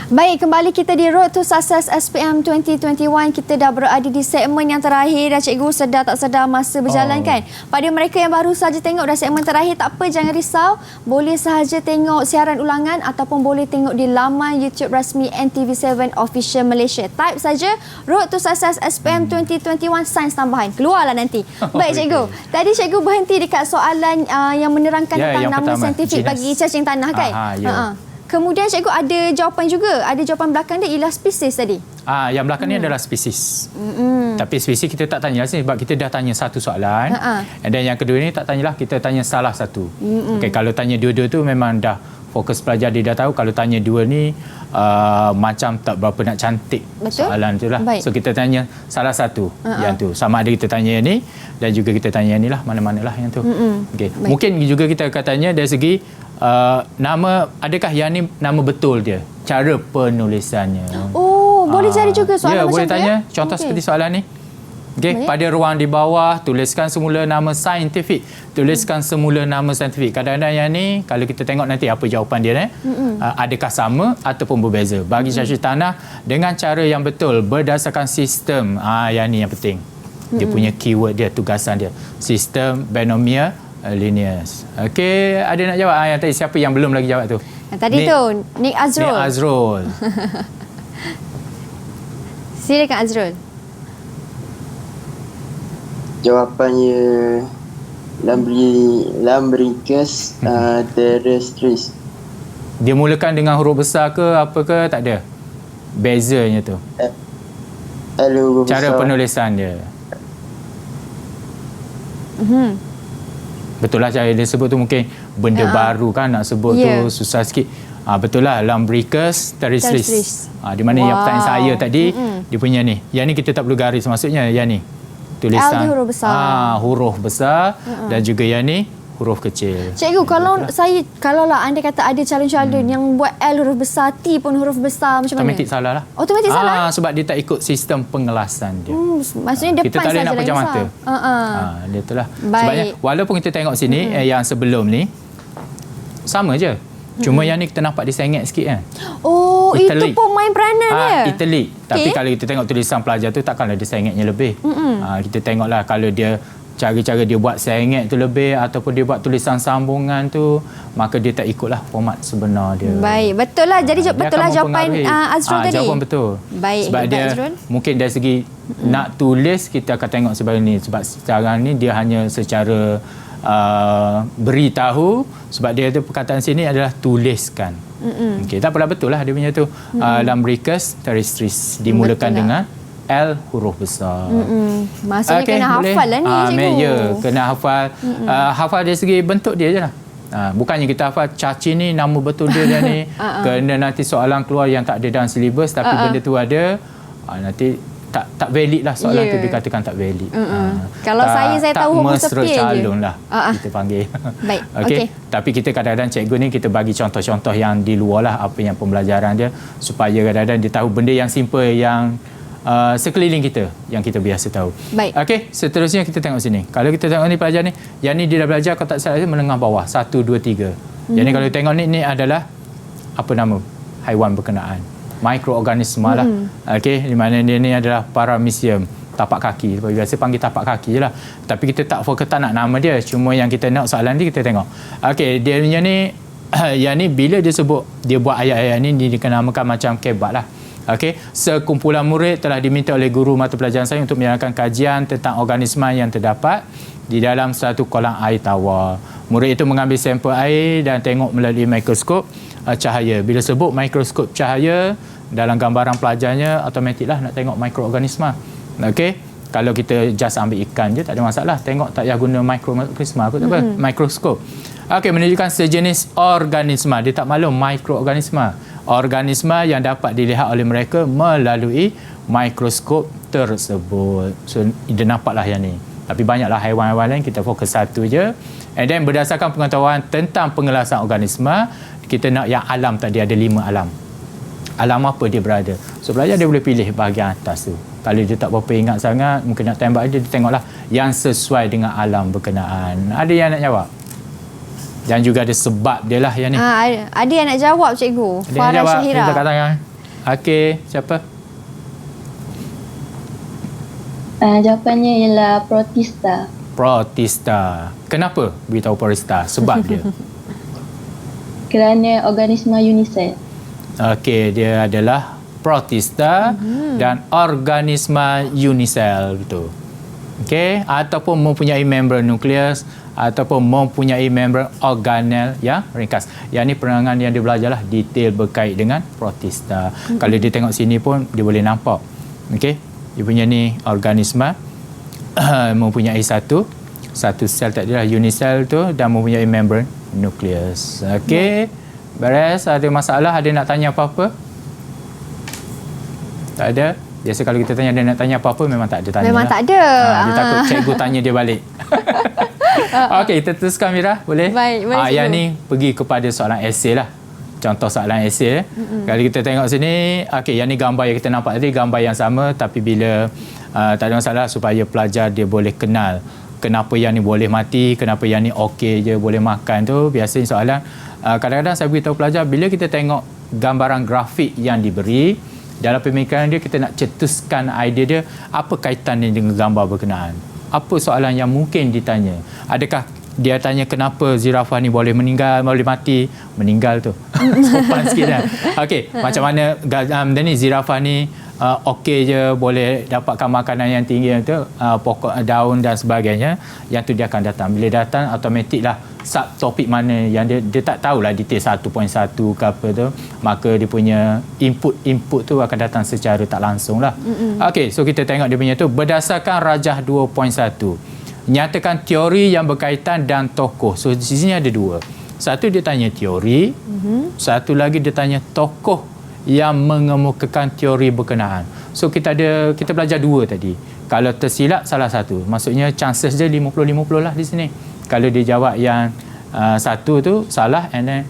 Baik, kembali kita di Road to Success SPM 2021. Kita dah berada di segmen yang terakhir dah, cikgu. Sedar tak sedar masa berjalan kan. Pada mereka yang baru saja tengok dah segmen terakhir, tak apa, jangan risau. Boleh sahaja tengok siaran ulangan ataupun boleh tengok di laman YouTube rasmi NTV7 Official Malaysia. Type saja Road to Success SPM 2021 sains tambahan. Keluarlah nanti. Baik, cikgu. Tadi cikgu berhenti dekat soalan yang menerangkan tentang nama saintifik bagi cacing tanah kan? Kemudian cikgu ada jawapan juga. Ada jawapan belakang dia ialah spesies tadi. Yang belakang ni adalah spesies. Tapi spesies kita tak tanya sebab kita dah tanya satu soalan. Dan yang kedua ni tak tanyalah, kita tanya salah satu. Okay, kalau tanya dua-dua tu memang dah fokus pelajar, dia dah tahu. Kalau tanya dua ni macam tak berapa nak cantik. Betul? Soalan tu lah. So kita tanya salah satu yang tu. Sama ada kita tanya yang ni dan juga kita tanya yang ni lah, mana-mana lah yang tu. Okay. Mungkin juga kita akan tanya dari segi nama, adakah yang ni nama betul dia, cara penulisannya. Boleh cari juga soalan macam boleh tu tanya ya? contoh seperti soalan ni. Okey, pada ruang di bawah tuliskan semula nama saintifik. Tuliskan semula nama saintifik. Kadang-kadang yang ni kalau kita tengok nanti apa jawapan dia adakah sama ataupun berbeza. Bagi syarsyil tanah dengan cara yang betul berdasarkan sistem. Yang ni yang penting. Dia punya keyword dia, tugasan dia. Sistem binomial linear. Okey, ada nak jawab? Yang tadi siapa yang belum lagi jawab tu? Yang tadi tu Nick Azrul. Nick Azrul. Silakan Azrul. Jawapannya Lambricus terrestris. Dia mulakan dengan huruf besar ke apa ke? Tak ada. Bezanya tu. L huruf Cara besar. penulisan dia. Betul lah cara dia sebut tu mungkin benda baru kan nak sebut tu susah sikit. Betul lah, Lambricus terrestris. Di mana yang pertanyaan saya tadi dia punya ni. Yang ni kita tak perlu garis maksudnya yang ni. Tulisan L huruf besar. Huruf besar dan juga yang ni huruf kecil. Cikgu, kalau lah anda kata ada calon-calon yang buat L huruf besar, T pun huruf besar, macam mana? Automatik salah lah. Automatik salah? Sebab dia tak ikut sistem pengelasan dia. Maksudnya depan kita tak boleh nak pejam mata. Dia itulah. Sebabnya walaupun kita tengok sini yang sebelum ni sama je. Cuma yang ni kita nampak dia sengit sikit kan. Oh, italic. itu pun main peranan dia. Italic. Tapi kalau kita tengok tulisan pelajar tu takkanlah dia sengitnya lebih. Kita tengoklah kalau dia cara-cara dia buat sengit tu lebih ataupun dia buat tulisan sambungan tu, maka dia tak ikutlah format sebenar dia. Baik, betul lah. Jadi betul lah jawapan Azrul tadi. Jawapan betul. Baik, sebab dia Azrul. mungkin dari segi nak tulis kita akan tengok sebagai ni. Sebab sekarang ni dia hanya secara beritahu, sebab dia tu perkataan sini adalah tuliskan. Okey, tak apalah, betul lah dia punya tu. Lambricus terrestris dimulakan dengan L huruf besar. Maksudnya kena hafal lah ni, cikgu. Ya, kena hafal. Hafal dari segi bentuk dia je lah. Bukannya kita hafal caci ni nama betul dia ni. Kena nanti soalan keluar yang tak ada dalam silibus tapi benda tu ada. Nanti tak valid lah soalan tu, dikatakan tak valid. Kalau saya tahu huruf sepil je. calon lah kita panggil. Baik. Okay. Tapi kita kadang-kadang cikgu ni kita bagi contoh-contoh yang di luar lah apa yang pembelajaran dia, supaya kadang-kadang dia tahu benda yang simple yang sekeliling kita yang kita biasa tahu. Baik. Okey, seterusnya kita tengok sini. Kalau kita tengok ni pelajar ni, yang ni dia dah belajar kalau tak salah menengah bawah 1 2 3. Yang ni kalau tengok ni adalah apa nama haiwan berkenaan. Mikroorganisma lah. Okey, di mana dia ni adalah paramecium, tapak kaki. Biasa panggil tapak kaki je lah. Tapi kita tak fokus tak nak nama dia. Cuma yang kita nak soalan ni kita tengok. Okey, dia punya ni yang ni bila dia sebut dia buat ayat-ayat ni dia dikenamakan macam kebat lah. Okey, sekumpulan murid telah diminta oleh guru mata pelajaran saya untuk menjalankan kajian tentang organisma yang terdapat di dalam satu kolam air tawar. Murid itu mengambil sampel air dan tengok melalui mikroskop cahaya. Bila sebut mikroskop cahaya dalam gambaran pelajarnya, automatiklah nak tengok mikroorganisma. Okey, kalau kita just ambil ikan je tak ada masalah. Tengok tak payah guna mikroorganisma aku tak apa, mikroskop. Okey, menunjukkan sejenis organisma. Dia tak maklum mikroorganisma. Organisma yang dapat dilihat oleh mereka melalui mikroskop tersebut. So, dia nampaklah yang ni. Tapi banyaklah haiwan-haiwan lain, kita fokus satu je. And then berdasarkan pengetahuan tentang pengelasan organisma, kita nak yang alam tadi, ada 5 alam. Alam apa dia berada. So pelajar dia boleh pilih bahagian atas tu. Kalau dia tak berapa ingat sangat, mungkin nak tembak dia tengoklah yang sesuai dengan alam berkenaan. Ada yang nak jawab? Dan juga ada sebab dia lah yang ni. Ada yang nak jawab, cikgu. Ada yang jawab, kita katakan. Okey, siapa? Jawapannya ialah protista. Protista. Kenapa beritahu protista? Sebab dia. Kerana organisma unisel. Okey, dia adalah protista dan organisma unisel, betul. Okey, ataupun mempunyai membran nukleus ataupun mempunyai membran organel yang ringkas. Yang ni penerangan yang dia belajarlah detail berkait dengan protista. Kalau dia tengok sini pun dia boleh nampak. Okey, dia punya ni organisma mempunyai satu sel tadi lah unisel tu dan mempunyai membran nukleus. Okey, beres. Ada masalah? Ada nak tanya apa-apa? Tak ada? Biasa kalau kita tanya dia nak tanya apa-apa memang tak ada tanya. Memang lah. tak ada. Dia takut cikgu tanya dia balik. Okey, kita teruskan Mira, boleh? Baik, Yang ni pergi kepada soalan esei lah. contoh soalan esei. Kalau kita tengok sini, okey, yang ni gambar yang kita nampak tadi, gambar yang sama, tapi bila tak ada masalah supaya pelajar dia boleh kenal kenapa yang ni boleh mati, kenapa yang ni okey je boleh makan tu. Biasanya soalan kadang-kadang saya beritahu pelajar, bila kita tengok gambaran grafik yang diberi dalam pemikiran dia, kita nak cetuskan idea dia, apa kaitan dia dengan gambar berkenaan, apa soalan yang mungkin ditanya. Adakah dia tanya kenapa zirafah ni boleh meninggal, boleh mati? Meninggal tu sopan sikit kan. Okey, macam mana ni zirafah ni okey je, boleh dapatkan makanan yang tinggi tu, pokok daun dan sebagainya. Yang tu dia akan datang. Bila datang, automatik lah subtopik mana yang dia tak tahulah detail 1.1 ke apa tu, maka dia punya input tu akan datang secara tak langsung lah. Okey, so kita tengok dia punya tu, berdasarkan rajah 2.1, nyatakan teori yang berkaitan dan tokoh. So di sini ada dua. Satu dia tanya teori, satu lagi dia tanya tokoh yang mengemukakan teori berkenaan. So kita belajar dua tadi. Kalau tersilap salah satu, maksudnya chances dia 50-50 lah di sini. Kalau dia jawab yang satu tu salah, and then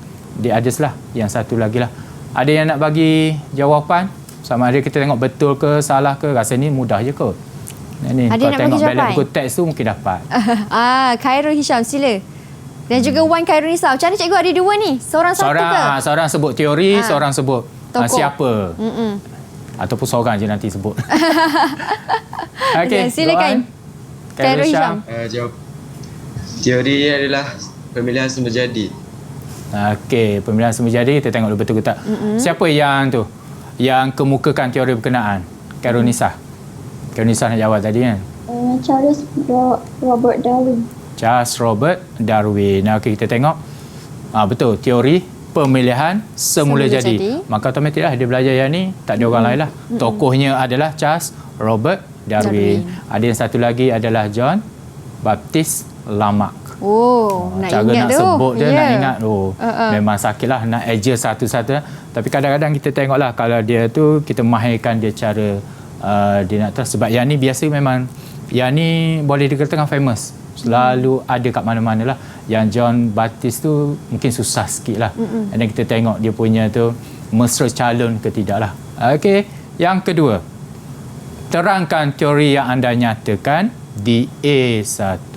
the others lah, yang satu lagi lah. Ada yang nak bagi jawapan? Sama ada kita tengok betul ke salah ke, rasa ni mudah je kot. Ni, ada kalau nak tengok bagi ballot jawapan? buku teks tu mungkin dapat. Khairul Hisham, sila. Dan juga Wan Khairul Nisa. Macam mana cikgu ada dua ni? Seorang satu ke? Seorang sebut teori, seorang sebut siapa. Ataupun seorang je nanti sebut. Okey, silakan. Khairul Hisham. Jawab. Teori adalah pemilihan semula jadi. Okey, pemilihan semula jadi, kita tengok betul ke tak. Siapa yang tu? Yang kemukakan teori berkenaan? Khairul Nisa. Khairul Nisa nak jawab tadi kan? Charles Robert Darwin. Charles Robert Darwin. Okey, kita tengok. Betul, teori pemilihan semula jadi. Maka otomatik lah dia belajar yang ni, tak ada orang lain lah. Tokohnya adalah Charles Robert Darwin. Ada yang satu lagi adalah John Baptist Lamarck. Nak cara ingat nak tu. sebut dia, nak ingat memang sakit lah nak adjust satu-satu. Tapi kadang-kadang kita tengoklah kalau dia tu, kita mahirkan dia cara dia nak tahu. Sebab yang ni biasa memang, yang ni boleh dikatakan famous, selalu ada kat mana-mana lah. Yang John Baptist tu mungkin susah sikit lah. Dan kita tengok dia punya tu mesra calon ke tidak lah. Okey, yang kedua, terangkan teori yang anda nyatakan di A1.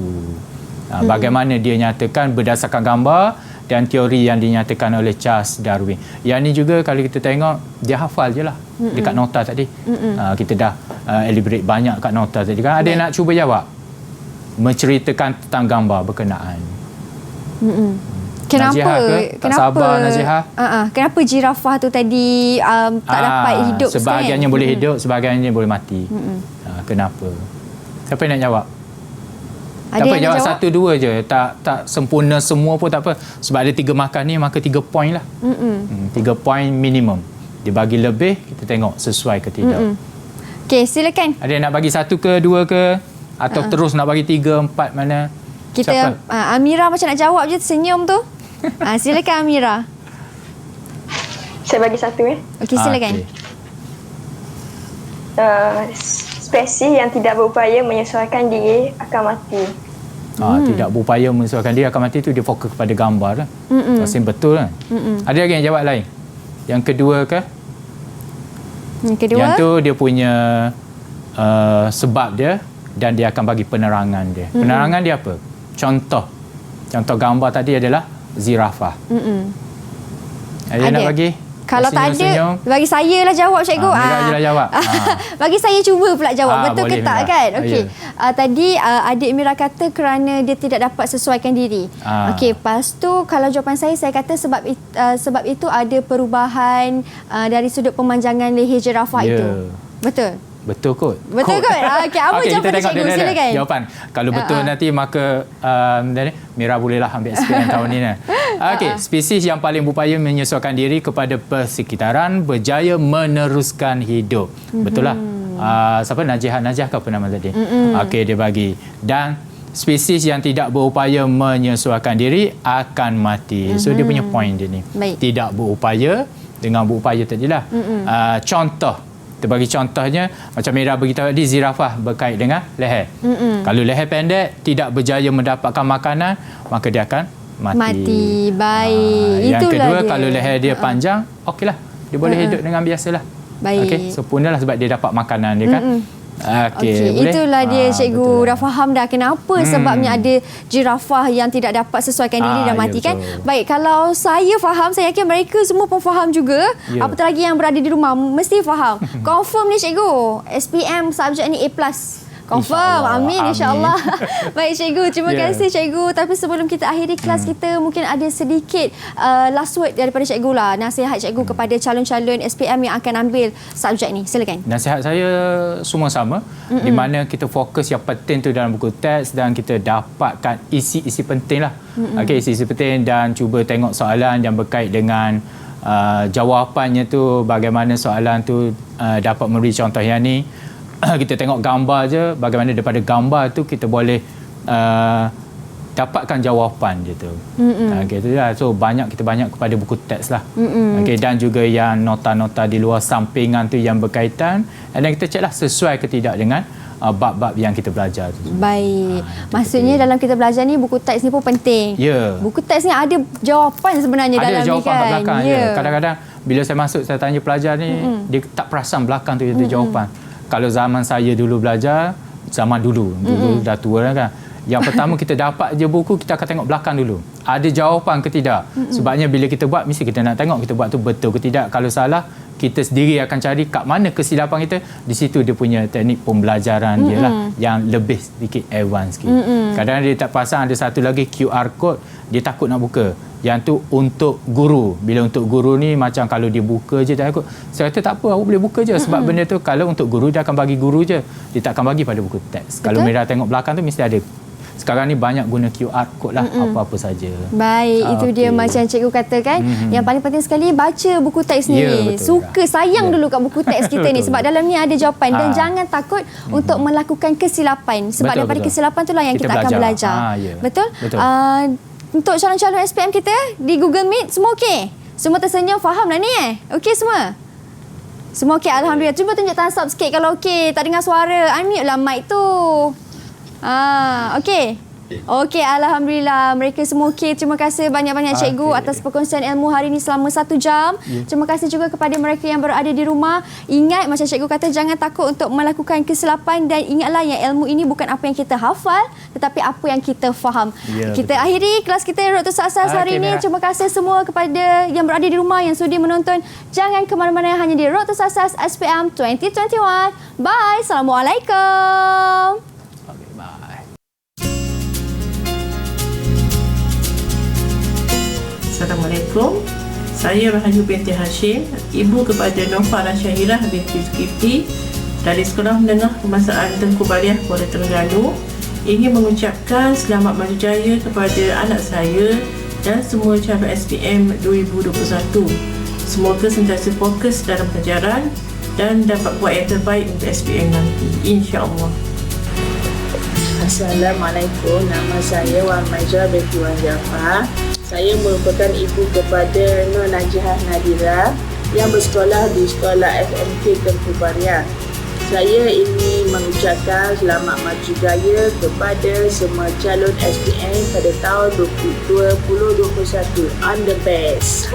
Bagaimana dia nyatakan berdasarkan gambar dan teori yang dinyatakan oleh Charles Darwin. Yang ni juga kalau kita tengok, dia hafal je lah dekat nota tadi. Kita dah elaborate banyak kat nota tadi kan. Ada yang nak cuba jawab? Menceritakan tentang gambar berkenaan. Kenapa? Najihah ke? Tak sabar Najihah. Kenapa jirafah tu tadi tak dapat hidup? Sebahagiannya boleh hidup, sebahagiannya boleh mati. Kenapa? Siapa yang nak jawab? Tak apa, jawab satu dua je. Tak sempurna semua pun tak apa. Sebab ada 3 markah ni, maka 3 poin lah. 3 poin minimum. Dia bagi lebih, kita tengok sesuai ke tidak. Okey, silakan. Ada yang nak bagi 1 ke 2 ke? Atau terus nak bagi 3, 4 mana? Kita Amira macam nak jawab je, senyum tu. Silakan Amira. Saya bagi 1 ya. Okey, silakan. Spesies yang tidak berupaya menyesuaikan diri akan mati. Tidak berupaya menyesuaikan diri akan mati tu, dia fokus kepada gambar lah. Rasanya betul kan? Ada lagi yang jawab lain? Yang kedua ke? Yang kedua? Yang tu dia punya sebab dia, dan dia akan bagi penerangan dia. Penerangan dia apa? Contoh gambar tadi adalah zirafah. Ada yang nak bagi? Kalau tak ada, bagi saya lah jawab cikgu. Mira je lah jawab. Bagi saya cuba pula jawab. Betul ke tak kan? Okey. Tadi adik Mira kata kerana dia tidak dapat sesuaikan diri. Okey, lepas tu kalau jawapan saya kata sebab itu ada perubahan dari sudut pemanjangan leher jirafah itu. Betul? Betul kot. Betul kot? Okey, apa jawapan cikgu? Silakan. Jawapan. Kalau betul nanti, maka Mira bolehlah ambil SPM tahun ni. Okey, spesies yang paling berupaya menyesuaikan diri kepada persekitaran berjaya meneruskan hidup. Betul lah. Siapa? Najihah ke apa nama tadi? Okey, dia bagi. Dan spesies yang tidak berupaya menyesuaikan diri akan mati. So dia punya point dia ni. Tidak berupaya dengan berupaya tadilah. Contoh. Kita bagi contohnya, macam Mira beritahu tadi, zirafah berkait dengan leher. Kalau leher pendek, tidak berjaya mendapatkan makanan, maka dia akan mati. Baik. Yang Itulah kedua, dia. kalau leher dia panjang, okeylah. Dia boleh hidup dengan biasalah. Baik. Okey, sempurnalah sebab dia dapat makanan dia kan. Okey, itulah dia cikgu betul. dah faham dah kenapa sebabnya ada jirafah yang tidak dapat sesuaikan diri dan mati kan. Betul. Baik, kalau saya faham, saya yakin mereka semua pun faham juga. Apatah lagi yang berada di rumah mesti faham. Confirm ni cikgu, SPM subjek ni A+. Confirm. Amin, insya-Allah. Baik cikgu, terima kasih cikgu. Tapi sebelum kita akhiri kelas kita, mungkin ada sedikit last word daripada cikgu lah. Nasihat cikgu kepada calon-calon SPM yang akan ambil subjek ni. Silakan. Nasihat saya semua sama. Di mana kita fokus yang penting tu dalam buku teks dan kita dapatkan isi-isi penting lah. Okey, isi-isi penting dan cuba tengok soalan yang berkait dengan jawapannya tu, bagaimana soalan tu dapat memberi contoh yang ni. Kita tengok gambar je, bagaimana daripada gambar tu kita boleh dapatkan jawapan je tu. Gitu lah. So kita banyak kepada buku teks lah. Okay, dan juga yang nota-nota di luar sampingan tu yang berkaitan, dan kita cek lah sesuai ke tidak dengan bab-bab yang kita belajar tu. Baik. Maksudnya dalam kita belajar ni buku teks ni pun penting. Buku teks ni ada jawapan sebenarnya dalam ni kan. Ada jawapan kat belakang. Kadang-kadang bila saya masuk, saya tanya pelajar ni, dia tak perasan belakang tu ada jawapan. Kalau zaman saya dulu belajar, zaman dulu dah tua kan. Yang pertama kita dapat je buku, kita akan tengok belakang dulu. Ada jawapan ke tidak? Sebabnya bila kita buat, mesti kita nak tengok kita buat tu betul ke tidak. Kalau salah, kita sendiri akan cari kat mana kesilapan kita. Di situ dia punya teknik pembelajaran dia lah yang lebih sedikit advance sikit. Kadang-kadang dia tak pasang ada satu lagi QR code, dia takut nak buka. Yang tu untuk guru. Bila untuk guru ni macam kalau dia buka je tak takut. Saya kata tak apa, awak boleh buka je. Sebab benda tu kalau untuk guru dia akan bagi guru je. Dia tak akan bagi pada buku teks. Kalau Mira tengok belakang tu mesti ada. Sekarang ni banyak guna QR code lah, apa-apa saja. Baik, itu dia macam cikgu katakan. Yang paling penting sekali baca buku teks ni. Suka, sayang dulu kat buku teks kita ni. Sebab dalam ni ada jawapan. Dan jangan takut untuk melakukan kesilapan. Sebab daripada kesilapan itulah yang kita akan belajar. Betul? Untuk calon-calon SPM kita di Google Meet, semua okey? Semua tersenyum, faham lah ni Okey semua? Semua okey, Alhamdulillah. Cuba tunjuk thumbs up sikit kalau okey. Tak dengar suara. Unmute lah mic tu. Okey. Okey, Alhamdulillah. Mereka semua okey. Terima kasih banyak-banyak cikgu atas perkongsian ilmu hari ini selama 1 jam. Terima kasih juga kepada mereka yang berada di rumah. Ingat, macam cikgu kata, jangan takut untuk melakukan kesilapan. Dan ingatlah yang ilmu ini bukan apa yang kita hafal, tetapi apa yang kita faham. Kita akhiri kelas kita Road to Success hari ini. Terima kasih semua kepada yang berada di rumah yang sudi menonton. Jangan ke mana-mana, hanya di Road to Success SPM 2021. Bye. Assalamualaikum. Assalamualaikum. Saya Rahayu binti Hashim, ibu kepada Nova Syahirah binti Zulkifli dari Sekolah Menengah Kebangsaan Tengku Bariah, Kuala Terengganu. Ingin mengucapkan selamat maju jaya kepada anak saya dan semua calon SPM 2021. Semoga sentiasa fokus dalam pelajaran dan dapat buat yang terbaik untuk SPM nanti, insya-Allah. Assalamualaikum. Nama saya Wan Majah binti Wan Jafar. Saya merupakan ibu kepada Nur Najihah Nadira yang bersekolah di Sekolah SMK Tengku Bariah. Saya ingin mengucapkan selamat maju jaya kepada semua calon SPM pada tahun 2021. On the best.